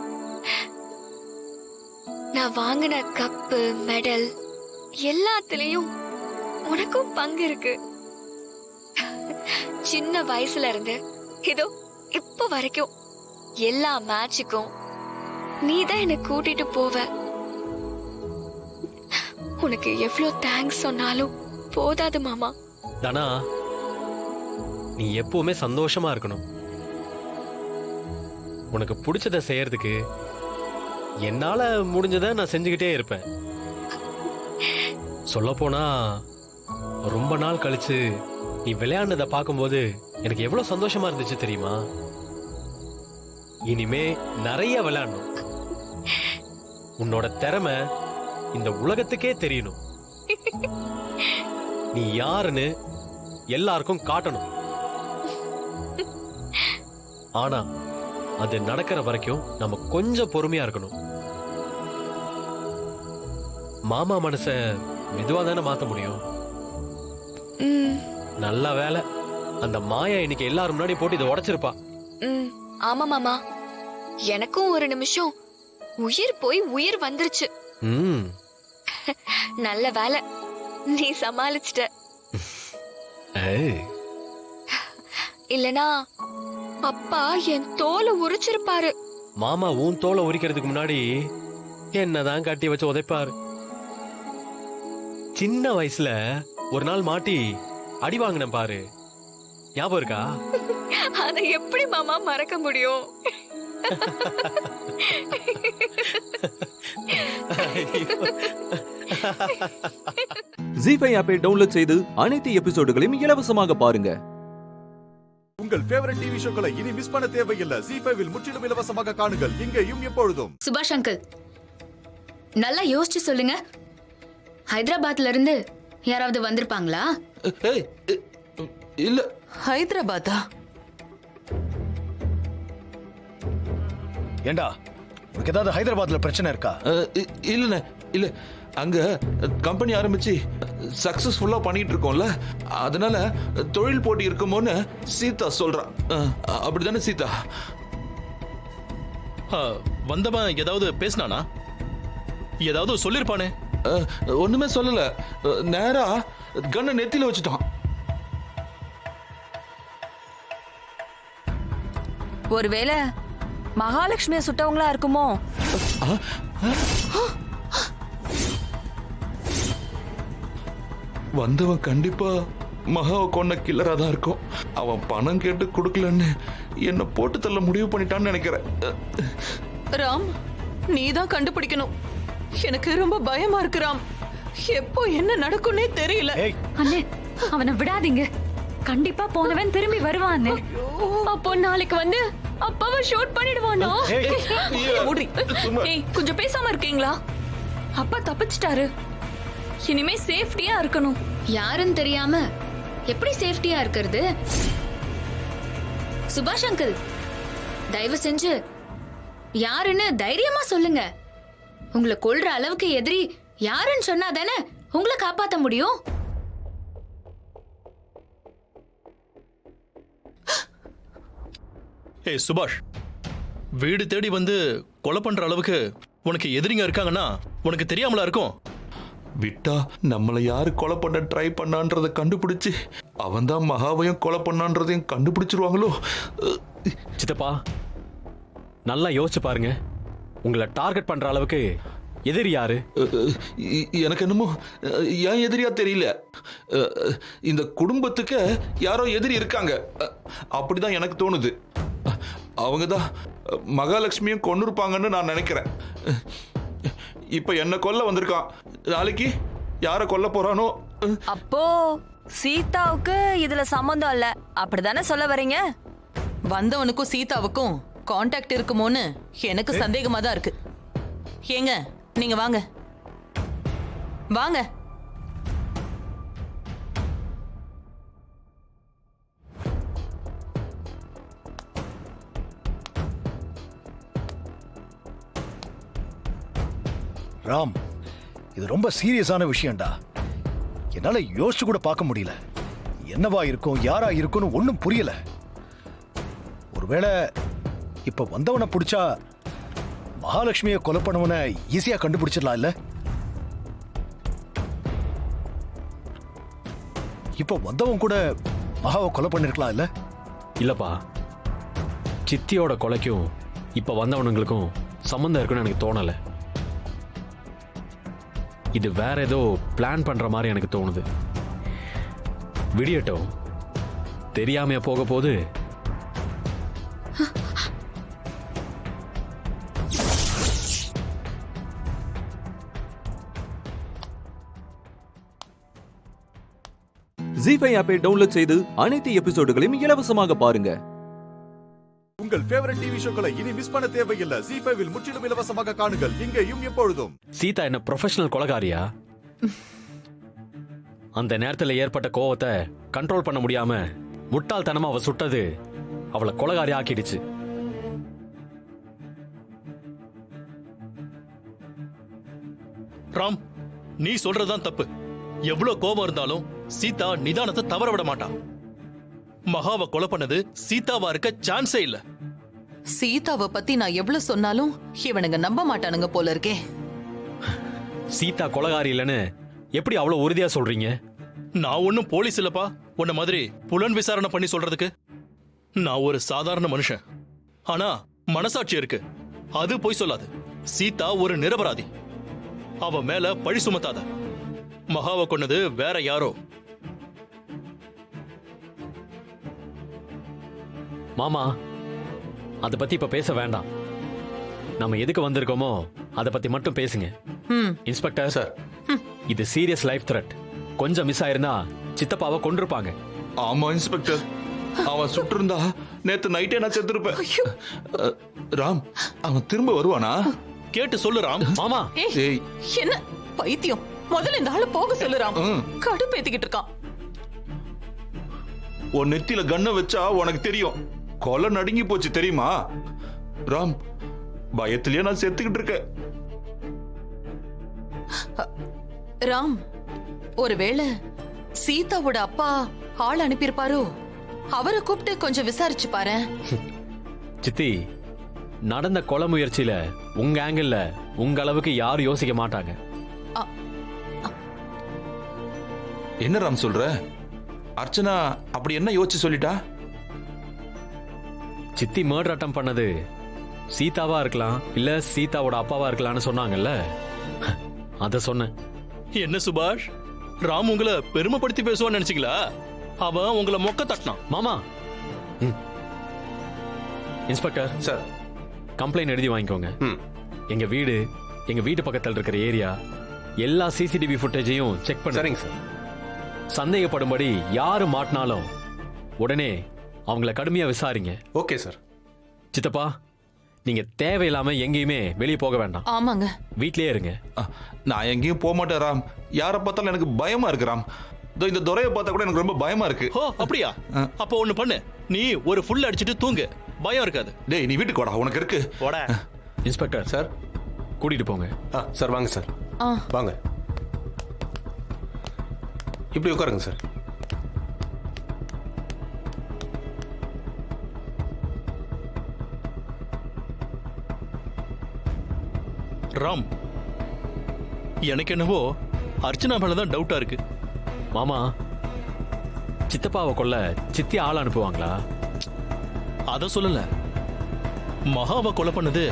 நான் வாங்கின கப்பு மெடல் எல்லாத்துலயும் உனக்கும் பங்கு இருக்கு. சின்ன வயசுல இருந்து இதோ இப்ப வரைக்கும் எல்லா மேட்சுக்கும் நீதான் என்ன கூட்டிட்டு போவ. உனக்கு எவ்வளவு தேங்க்ஸ் சொன்னாலும் போதாது மாமா. தனா, நீ எப்பவுமே சந்தோஷமா இருக்கணும். உனக்கு பிடிச்சத செய்யறதுக்கு என்னால முடிஞ்சதை நான் செஞ்சுக்கிட்டே இருப்பேன். சொல்ல போனா ரொம்ப நாள் கழிச்சு நீ விளையாடுனதை பார்க்கும்போது எனக்கு எவ்வளவு சந்தோஷமா இருந்துச்சு தெரியுமா? இனிமே நிறைய விளையாடணும். உன்னோட திறமை இந்த உலகத்துக்கே தெரியணும். நீ யாருன்னு எல்லாருக்கும் காட்டணும். ஆனா அது நடக்கிற வரைக்கும் நம்ம கொஞ்சம் பொறுமையா இருக்கணும். மாமா மனச மெதுவா தானே மாத்த முடியும். நல்ல வேலை, அந்த மாயா இன்னைக்கு எல்லாரும் முன்னாடி போட்டு இதை உடைச்சிருப்பா. ஆமா மாமா, எனக்கும் ஒரு நிமிஷம் உயிர் போய் உயிர் வந்துருச்சு. நல்ல வேலை, நீ சமாளிச்சிட்ட. இல்லனா அப்பா என் தோலை உரிச்சிருப்பாரு. மாமா உன் தோலை உரிக்கிறதுக்கு முன்னாடி என்னதான் கட்டி வச்சு உதைப்பாரு. சின்ன வயசுல ஒரு நாள் மாட்டி அடி வாங்கின பாரு, ஞாபகம் இருக்கா? அதை எப்படி மாமா மறக்க முடியும்? ஜீ5 ஆப்பை டவுன்லோட் செய்து அனைத்து எபிசோடுகளையும் இலவசமாக பாருங்க. உங்கள் ஃபேவரட் டிவி ஷோக்களை இனி மிஸ் பண்ண தேவையில்லை. ஜீ5 முற்றிலும் இலவசமாக காணுங்கள், இங்கேயும் எப்பொழுதும். சுபாஷ் அங்கிள், நல்லா யோசிச்சு சொல்லுங்க. ஹைதராபாத்ல இருந்து யாராவது வந்திருப்பாங்களா? இல்ல. ஹைதராபாத்தா? ஏண்டா, உனக்கு ஏதாவது ஹைதராபாத்ல பிரச்சனை இருக்கா? இல்லண்ணே, இல்ல. அங்க கம்பெனி ஆரம்பிச்சு சக்சஸ்ஃபுல்லா பண்ணிட்டு இருக்கோம்ல, அதனால தொழில் போட்டி இருக்குமோன்னு சீதா சொல்றா. அப்படிதானே சீதா? வந்தவன் ஏதாவது பேசினானா? ஏதாவது சொல்லிருப்பானே? ஒண்ணுமே சொல்லல. நேரா கண்ணை நெத்தில வச்சுட்டான். ஒருவேளை மகாலட்சுமிய சுட்டவங்களா இருக்குமோ? வந்தவன் கண்டிப்பா மகாவை கொண்ட கில்லரா தான் இருக்கும். அவன் பணம் கேட்டு கொடுக்கலன்னு என்ன போட்டு தள்ள முடிவு பண்ணிட்டான்னு நினைக்கிறேன். ராம், நீதான் கண்டுபிடிக்கணும். எனக்கு ரொம்ப பயமா இருக்கு ராம். எப்போ என்ன நடக்கும்னே தெரியல. அண்ணே, அவனை விடாதீங்க. கண்டிப்பா போனவன் திரும்பி வருவான். அப்போ நாளைக்கு வந்து அப்பாவை ஷூட் பண்ணிடுவானோ? ஏய், கொஞ்சம் பேசாம இருக்கீங்களா? அப்பா தப்பிச்சிட்டாரு. இனிமே சேஃப்டியா இருக்கணும். யாருன்னு தெரியாம எப்படி சேஃப்டியா இருக்கிறது? சுபாஷ் அங்கிள், தயவு செஞ்சு யாருன்னு தைரியமா சொல்லுங்க. உங்களை கொல்ற அளவுக்கு எதிரி யாருன்னு சொன்னா தானே உங்களை காப்பாத்த முடியும். ஏய் சுபாஷ், வீடு தேடி வந்து கொலை பண்ற அளவுக்கு உனக்கு எதிரிங்க இருக்காங்கன்னா உனக்கு தெரியாமலா இருக்கும்? விட்டா நம்மளை யாரு கொலை பண்ண ட்ரை பண்ணான்றதை கண்டுபிடிச்சு அவன் தான் மகாவையும் கொலை பண்ணான்றதையும் கண்டுபிடிச்சிருவாங்களோ? சித்தப்பா, நல்லா யோசிச்சு பாருங்க. உங்களை டார்கெட் பண்ற அளவுக்கு எதிரி யாரு? எனக்கு என்னமோ ஏன் எதிரியா தெரியல. இந்த குடும்பத்துக்கு யாரோ எதிரி இருக்காங்க, அப்படிதான் எனக்கு தோணுது. அவங்க தான் மகாலட்சுமியும் கொண்டு இருப்பாங்கன்னு நான் நினைக்கிறேன். இப்ப என்ன கொல்ல வந்திருக்கான், நாளைக்கு யார கொல்ல போறானோ? அப்போ சீதாவுக்கு இதுல சம்பந்தம் இல்ல, அப்படிதானே சொல்ல வரீங்க? வந்தவனுக்கும் சீதாவுக்கும் காண்டாக்ட் இருக்குமோன்னு எனக்கு சந்தேகமா தான் இருக்கு. ஏங்க நீங்க வாங்க வாங்க. ராம், இது ரொம்ப சீரியஸான விஷயம்டா. என்னால யோசிச்சு கூட பார்க்க முடியல. என்னவா இருக்கும், யாரா இருக்கும்னு ஒன்னும் புரியல. ஒருவேளை இப்ப வந்தவனை பிடிச்சா மகாலட்சுமியை கொலை பண்ணவனை ஈஸியா கண்டுபிடிச்சிடலாம் இல்ல? இப்ப வந்தவன் கூட மகாவை கொலை பண்ணிருக்கலாம் இல்ல? இல்லப்பா, சித்தியோட கொலைக்கும் இப்ப வந்தவனுங்களுக்கும் சம்பந்தம் இருக்குன்னு எனக்கு தோணல. இது வேற ஏதோ பிளான் பண்ற மாதிரி எனக்கு தோணுது. விடியட்டும், தெரியாமையா போக போது. ஜீஃபை ஆப்பை டவுன்லோட் செய்து அனைத்து எபிசோடுகளையும் இலவசமாக பாருங்க. உங்கள் ஃபேவரட் டிவி ஷோக்களை இனி மிஸ் பண்ண தேவையில்லை. ஜீஃபைவில் முற்றிலும் இலவசமாக காணுங்கள், இங்கேயும் எப்பொழுதும். சீதா என்ன ப்ரொஃபஷனல் கொலைகாரியா? அந்த நேரத்தில் ஏற்பட்ட கோவத்தை கண்ட்ரோல் பண்ண முடியாம முட்டாள்தனமா அவ சுட்டது அவளை கொலைகாரி ஆக்கிடுச்சு. ராம், நீ சொல்றதுதான் தப்பு. எவ்வளவு கோபம் இருந்தாலும் சீதா நிதானத்தை தவற விட மாட்டான். மகாவை கொலை பண்ணது சீதாவா இருக்க சான்ஸே இல்ல. சீதாவை பத்தி நான் எவ்வளவு சொன்னாலும் இவனுங்க நம்ப மாட்டானுங்க போல இருக்கே. சீதா கொலைகாரி இல்லைன்னு எப்படி அவ்வளவு உறுதியா சொல்றீங்க? நான் ஒன்னும் போலீஸ் இல்லப்பா, உன்ன மாதிரி புலன் விசாரணை பண்ணி சொல்றதுக்கு. நான் ஒரு சாதாரண மனுஷன். ஆனா மனசாட்சி இருக்கு, அது போய் சொல்லாது. சீதா ஒரு நிரபராதி. அவ மேல பழி சுமத்தாத. மகாவை கொன்னது வேற யாரோ. மாமா, அதை பத்தி இப்ப பேச வேண்டாம். நம்ம எதுக்கு வந்திருக்கோமோ அதை பத்தி மட்டும் பேசுங்க. இன்ஸ்பெக்டர் சார், இது சீரியஸ் லைஃப் த்ரெட். கொஞ்சம் மிஸ் ஆயிருந்தா சித்தப்பாவை கொண்டிருப்பாங்க. ஆமா இன்ஸ்பெக்டர், அவன் சுட்டிருந்தா நேத்து நைட்டே நான் செத்துருப்பேன். ராம், அவன் திரும்ப வருவானா? கேட்டு சொல்லு ராம். மாமா, ஏய், என்ன பைத்தியம்? முதல்ல இந்த ஆளு போக சொல்லு ராம். கடுப்பேத்திக்கிட்டு இருக்கான். உன் நெத்தியில கண்ணை வச்சா உனக்கு தெரியும். கொலை நடுங்கி போச்சு தெரியுமா? ராம், பயத்திலேயே நான் செத்துக்கிட்டு இருக்கேன். ராம், ஒருவேளை சீதாவோட அப்பா ஆள் அனுப்பியிருப்பாரோ? அவரை கூப்பிட்டு கொஞ்சம் விசாரிச்சு பாரு. சித்தி, நடந்த கொலை முயற்சியில உங்க ஆங்கிள் உங்க அளவுக்கு யாரும் யோசிக்க மாட்டாங்க. என்ன ராம் சொல்ற? அர்ச்சனா அப்படி என்ன யோசிச்சு சொல்லிட்டா? சித்தி மர்டர் அட்டம் பண்ணது சீதாவா இருக்கலாம், இல்ல சீதாவோட அப்பாவா இருக்கலாம்னு சொன்னாங்கல்ல, அத சொன்னேன். என்ன சுபாஷ், ராம் உங்களை பெருமைப்படுத்தி பேசுவான்னு நினைச்சீங்களா? அவன் உங்களை மொக்க தட்டினான். மாமா. இன்ஸ்பெக்டர் சார், கம்ப்ளைண்ட் எழுதி வாங்கிக்கோங்க. எங்க வீட்டு பக்கத்தில் இருக்கிற ஏரியா எல்லா சிசிடிவி ஃபுட்டேஜையும் செக் பண்ணுங்க. சரிங்க சார். சந்தேகப்படும்படி யாரு மாட்டினாலும் உடனே அவங்கள கடுமையா விசாரிங்க. Okay sir. சித்தப்பா, நீங்க தேவையில்லாம எங்கேயுமே வெளியே போக வேண்டாம். ஆமாங்க, வீட்லயே இருங்க. நான் எங்கேயும் போக மாட்டேன் ராம். யாரை பார்த்தாலும் எனக்கு பயமா இருக்கு ராம். இந்த துரையை பார்த்தா கூட எனக்கு ரொம்ப பயமா இருக்கு. ஓ அப்படியா? அப்ப ஒண்ணு பண்ணு, நீ ஒரு ஃபுல் அடிச்சிட்டு தூங்கு, பயம் இருக்காது. டேய், நீ வீட்டுக்கு வாடா, உனக்கு இருக்கு. போடா. இன்ஸ்பெக்டர் சார், கூட்டிட்டு போங்க. சார் வாங்க சார், வாங்க. இப்படி உட்காருங்க சார். ராம், எனக்கு என்னவோ அர்ச்சனா மேலதான் டவுட்டா இருக்கு. மாமா, சித்தப்பாவை கொல்ல சித்தி ஆள் அனுப்புவாங்களா? அத சொல்லல, மகாவை கொலை பண்ணது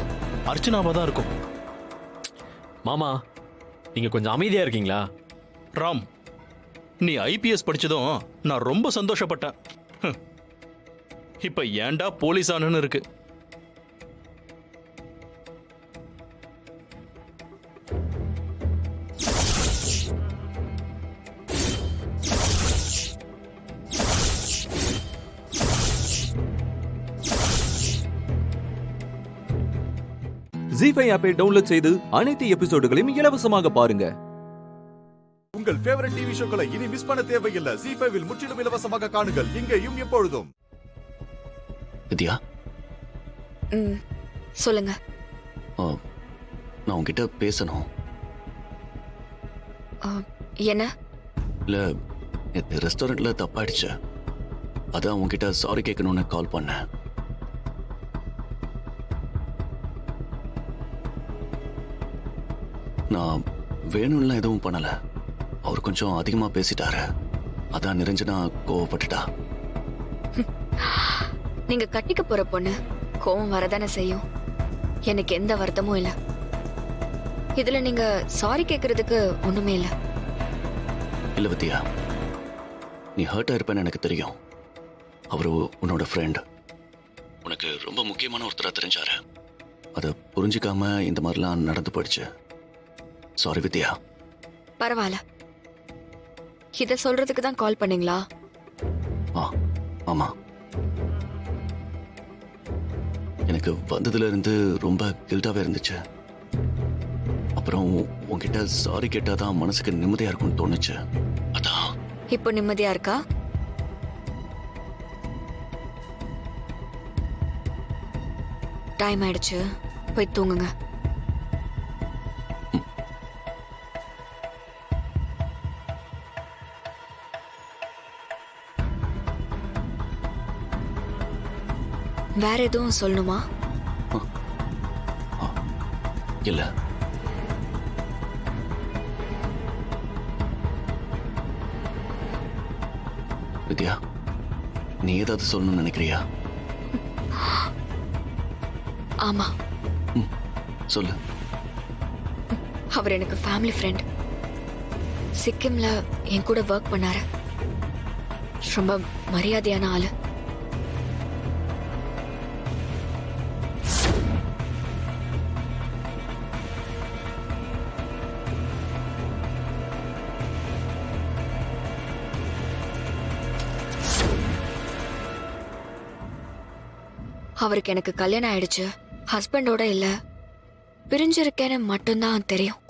அர்ச்சனாவா தான் இருக்கும். மாமா, நீங்க கொஞ்சம் அமைதியா இருக்கீங்களா? ராம், நீ ஐபிஎஸ் படிச்சதும் நான் ரொம்ப சந்தோஷப்பட்டேன். இப்ப ஏன்டா போலீஸ் ஆனு இருக்கு. ஜி5 ஆப்பை டவுன்லோட் செய்து அனைத்து எபிசோடுகளையும் இலவசமாக பாருங்க. உங்கள் ஃபேவரட் டிவி ஷோக்களை இனி மிஸ் பண்ண தேவையில்லை. ஜி5 முற்றிலும் இலவசமாக காணுங்கள் இங்கேயும் எப்பொழுதும். வித்யா, சொல்லுங்க. நான் உங்ககிட்ட பேசணும். என்ன? இல்ல, ரெஸ்டாரண்ட்ல தப்பாயிடுச்சு. அதான் உங்ககிட்ட சாரி கேட்கணும்னு கால் பண்ணேன். நான் வேணும்லாம் எதுவும் பண்ணல. அவர் கொஞ்சம் அதிகமா பேசிட்டாரு. அதான் நிரஞ்சனா கோவப்பட்டுட்டா. நீங்க கட்டிக்க போற பொண்ணு கோவம் வரதானே செய்யும். எனக்கு எந்த வருத்தமும் இல்ல. இதுல நீங்க சாரி கேக்குறதுக்கு ஒண்ணுமே இல்ல. இல்ல வித்யா, நீ ஹர்ட் ஆயிருப்பேன்னு எனக்கு தெரியும். அவரு உன்னோட ஃப்ரெண்ட், உனக்கு ரொம்ப முக்கியமான ஒருத்தரா தெரிஞ்சாரு. அதை புரிஞ்சுக்காம இந்த மாதிரிலாம் நடந்து போயிடுச்சு. சாரி வித்யா. பரவாயில்ல. இத சொல்றதுக்கு தான் கால் பண்ணீங்களா? ஆமா. எனக்கு வந்ததுல இருந்து ரொம்ப கில்ட்டாவே இருந்துச்சு. அப்புறம் உன்கிட்ட சாரி கேட்டாதான் மனசுக்கு நிம்மதியா இருக்கும்னு தோணுச்சு. அதான். இப்போ நிம்மதியா இருக்கா? டைம் ஆயிடுச்சு, போய் தூங்குங்க. வேற எதுவும் சொல்லணுமா? இல்ல. வித்யா, நீ ஏதாவது சொல்லணும்னு நினைக்கிறியா? ஆமா. சொல்லு. அவர் எனக்கு ஃபேமிலி ஃப்ரெண்ட். சிக்கிம்ல என் கூட ஒர்க் பண்ணாரு. ரொம்ப மரியாதையான ஆளு. அவருக்கு எனக்கு கல்யாணம் ஆயிடுச்சு. ஹஸ்பண்டோட இல்ல, பிரிஞ்சிருக்கேன்னு மட்டும்தான் தெரியும்.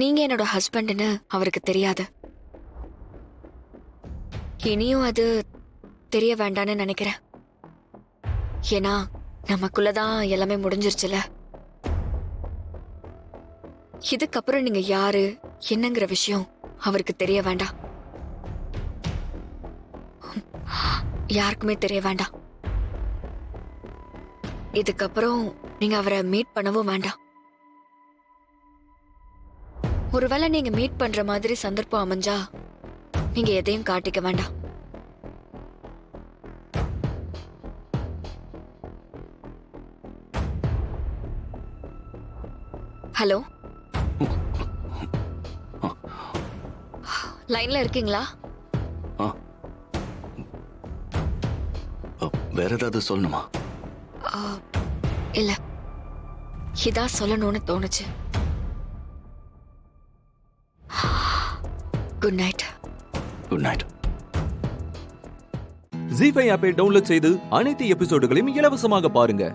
நீங்க என்னோட ஹஸ்பண்ட்னு அவருக்கு தெரியாது. இனியும் அது தெரிய வேண்டான்னு நினைக்கிறேன். ஏன்னா நமக்குள்ளதான் எல்லாமே முடிஞ்சிருச்சுல. இதுக்கப்புறம் நீங்க யாரு என்னங்கிற விஷயம் அவருக்கு தெரிய வேண்டாம். யாருக்குமே தெரிய வேண்டாம். இதுக்கப்புறம் நீங்க அவரை மீட் பண்ணவும் வேண்டாம். ஒருவேளை நீங்க மீட் பண்ற மாதிரி சந்தர்ப்பம் அமைஞ்சா நீங்க எதையும் காட்டிக்க வேண்டாம். ஹலோ, லைன்ல இருக்கீங்களா? வேற ஏதாவது சொல்லணுமா? இல்ல, இதான் சொல்லணும்னு தோணுச்சு. Good night. Good night. Zee five ஆப்பை டவுன்லோட் செய்து அனைத்து எபிசோடுகளையும் இலவசமாக பாருங்க.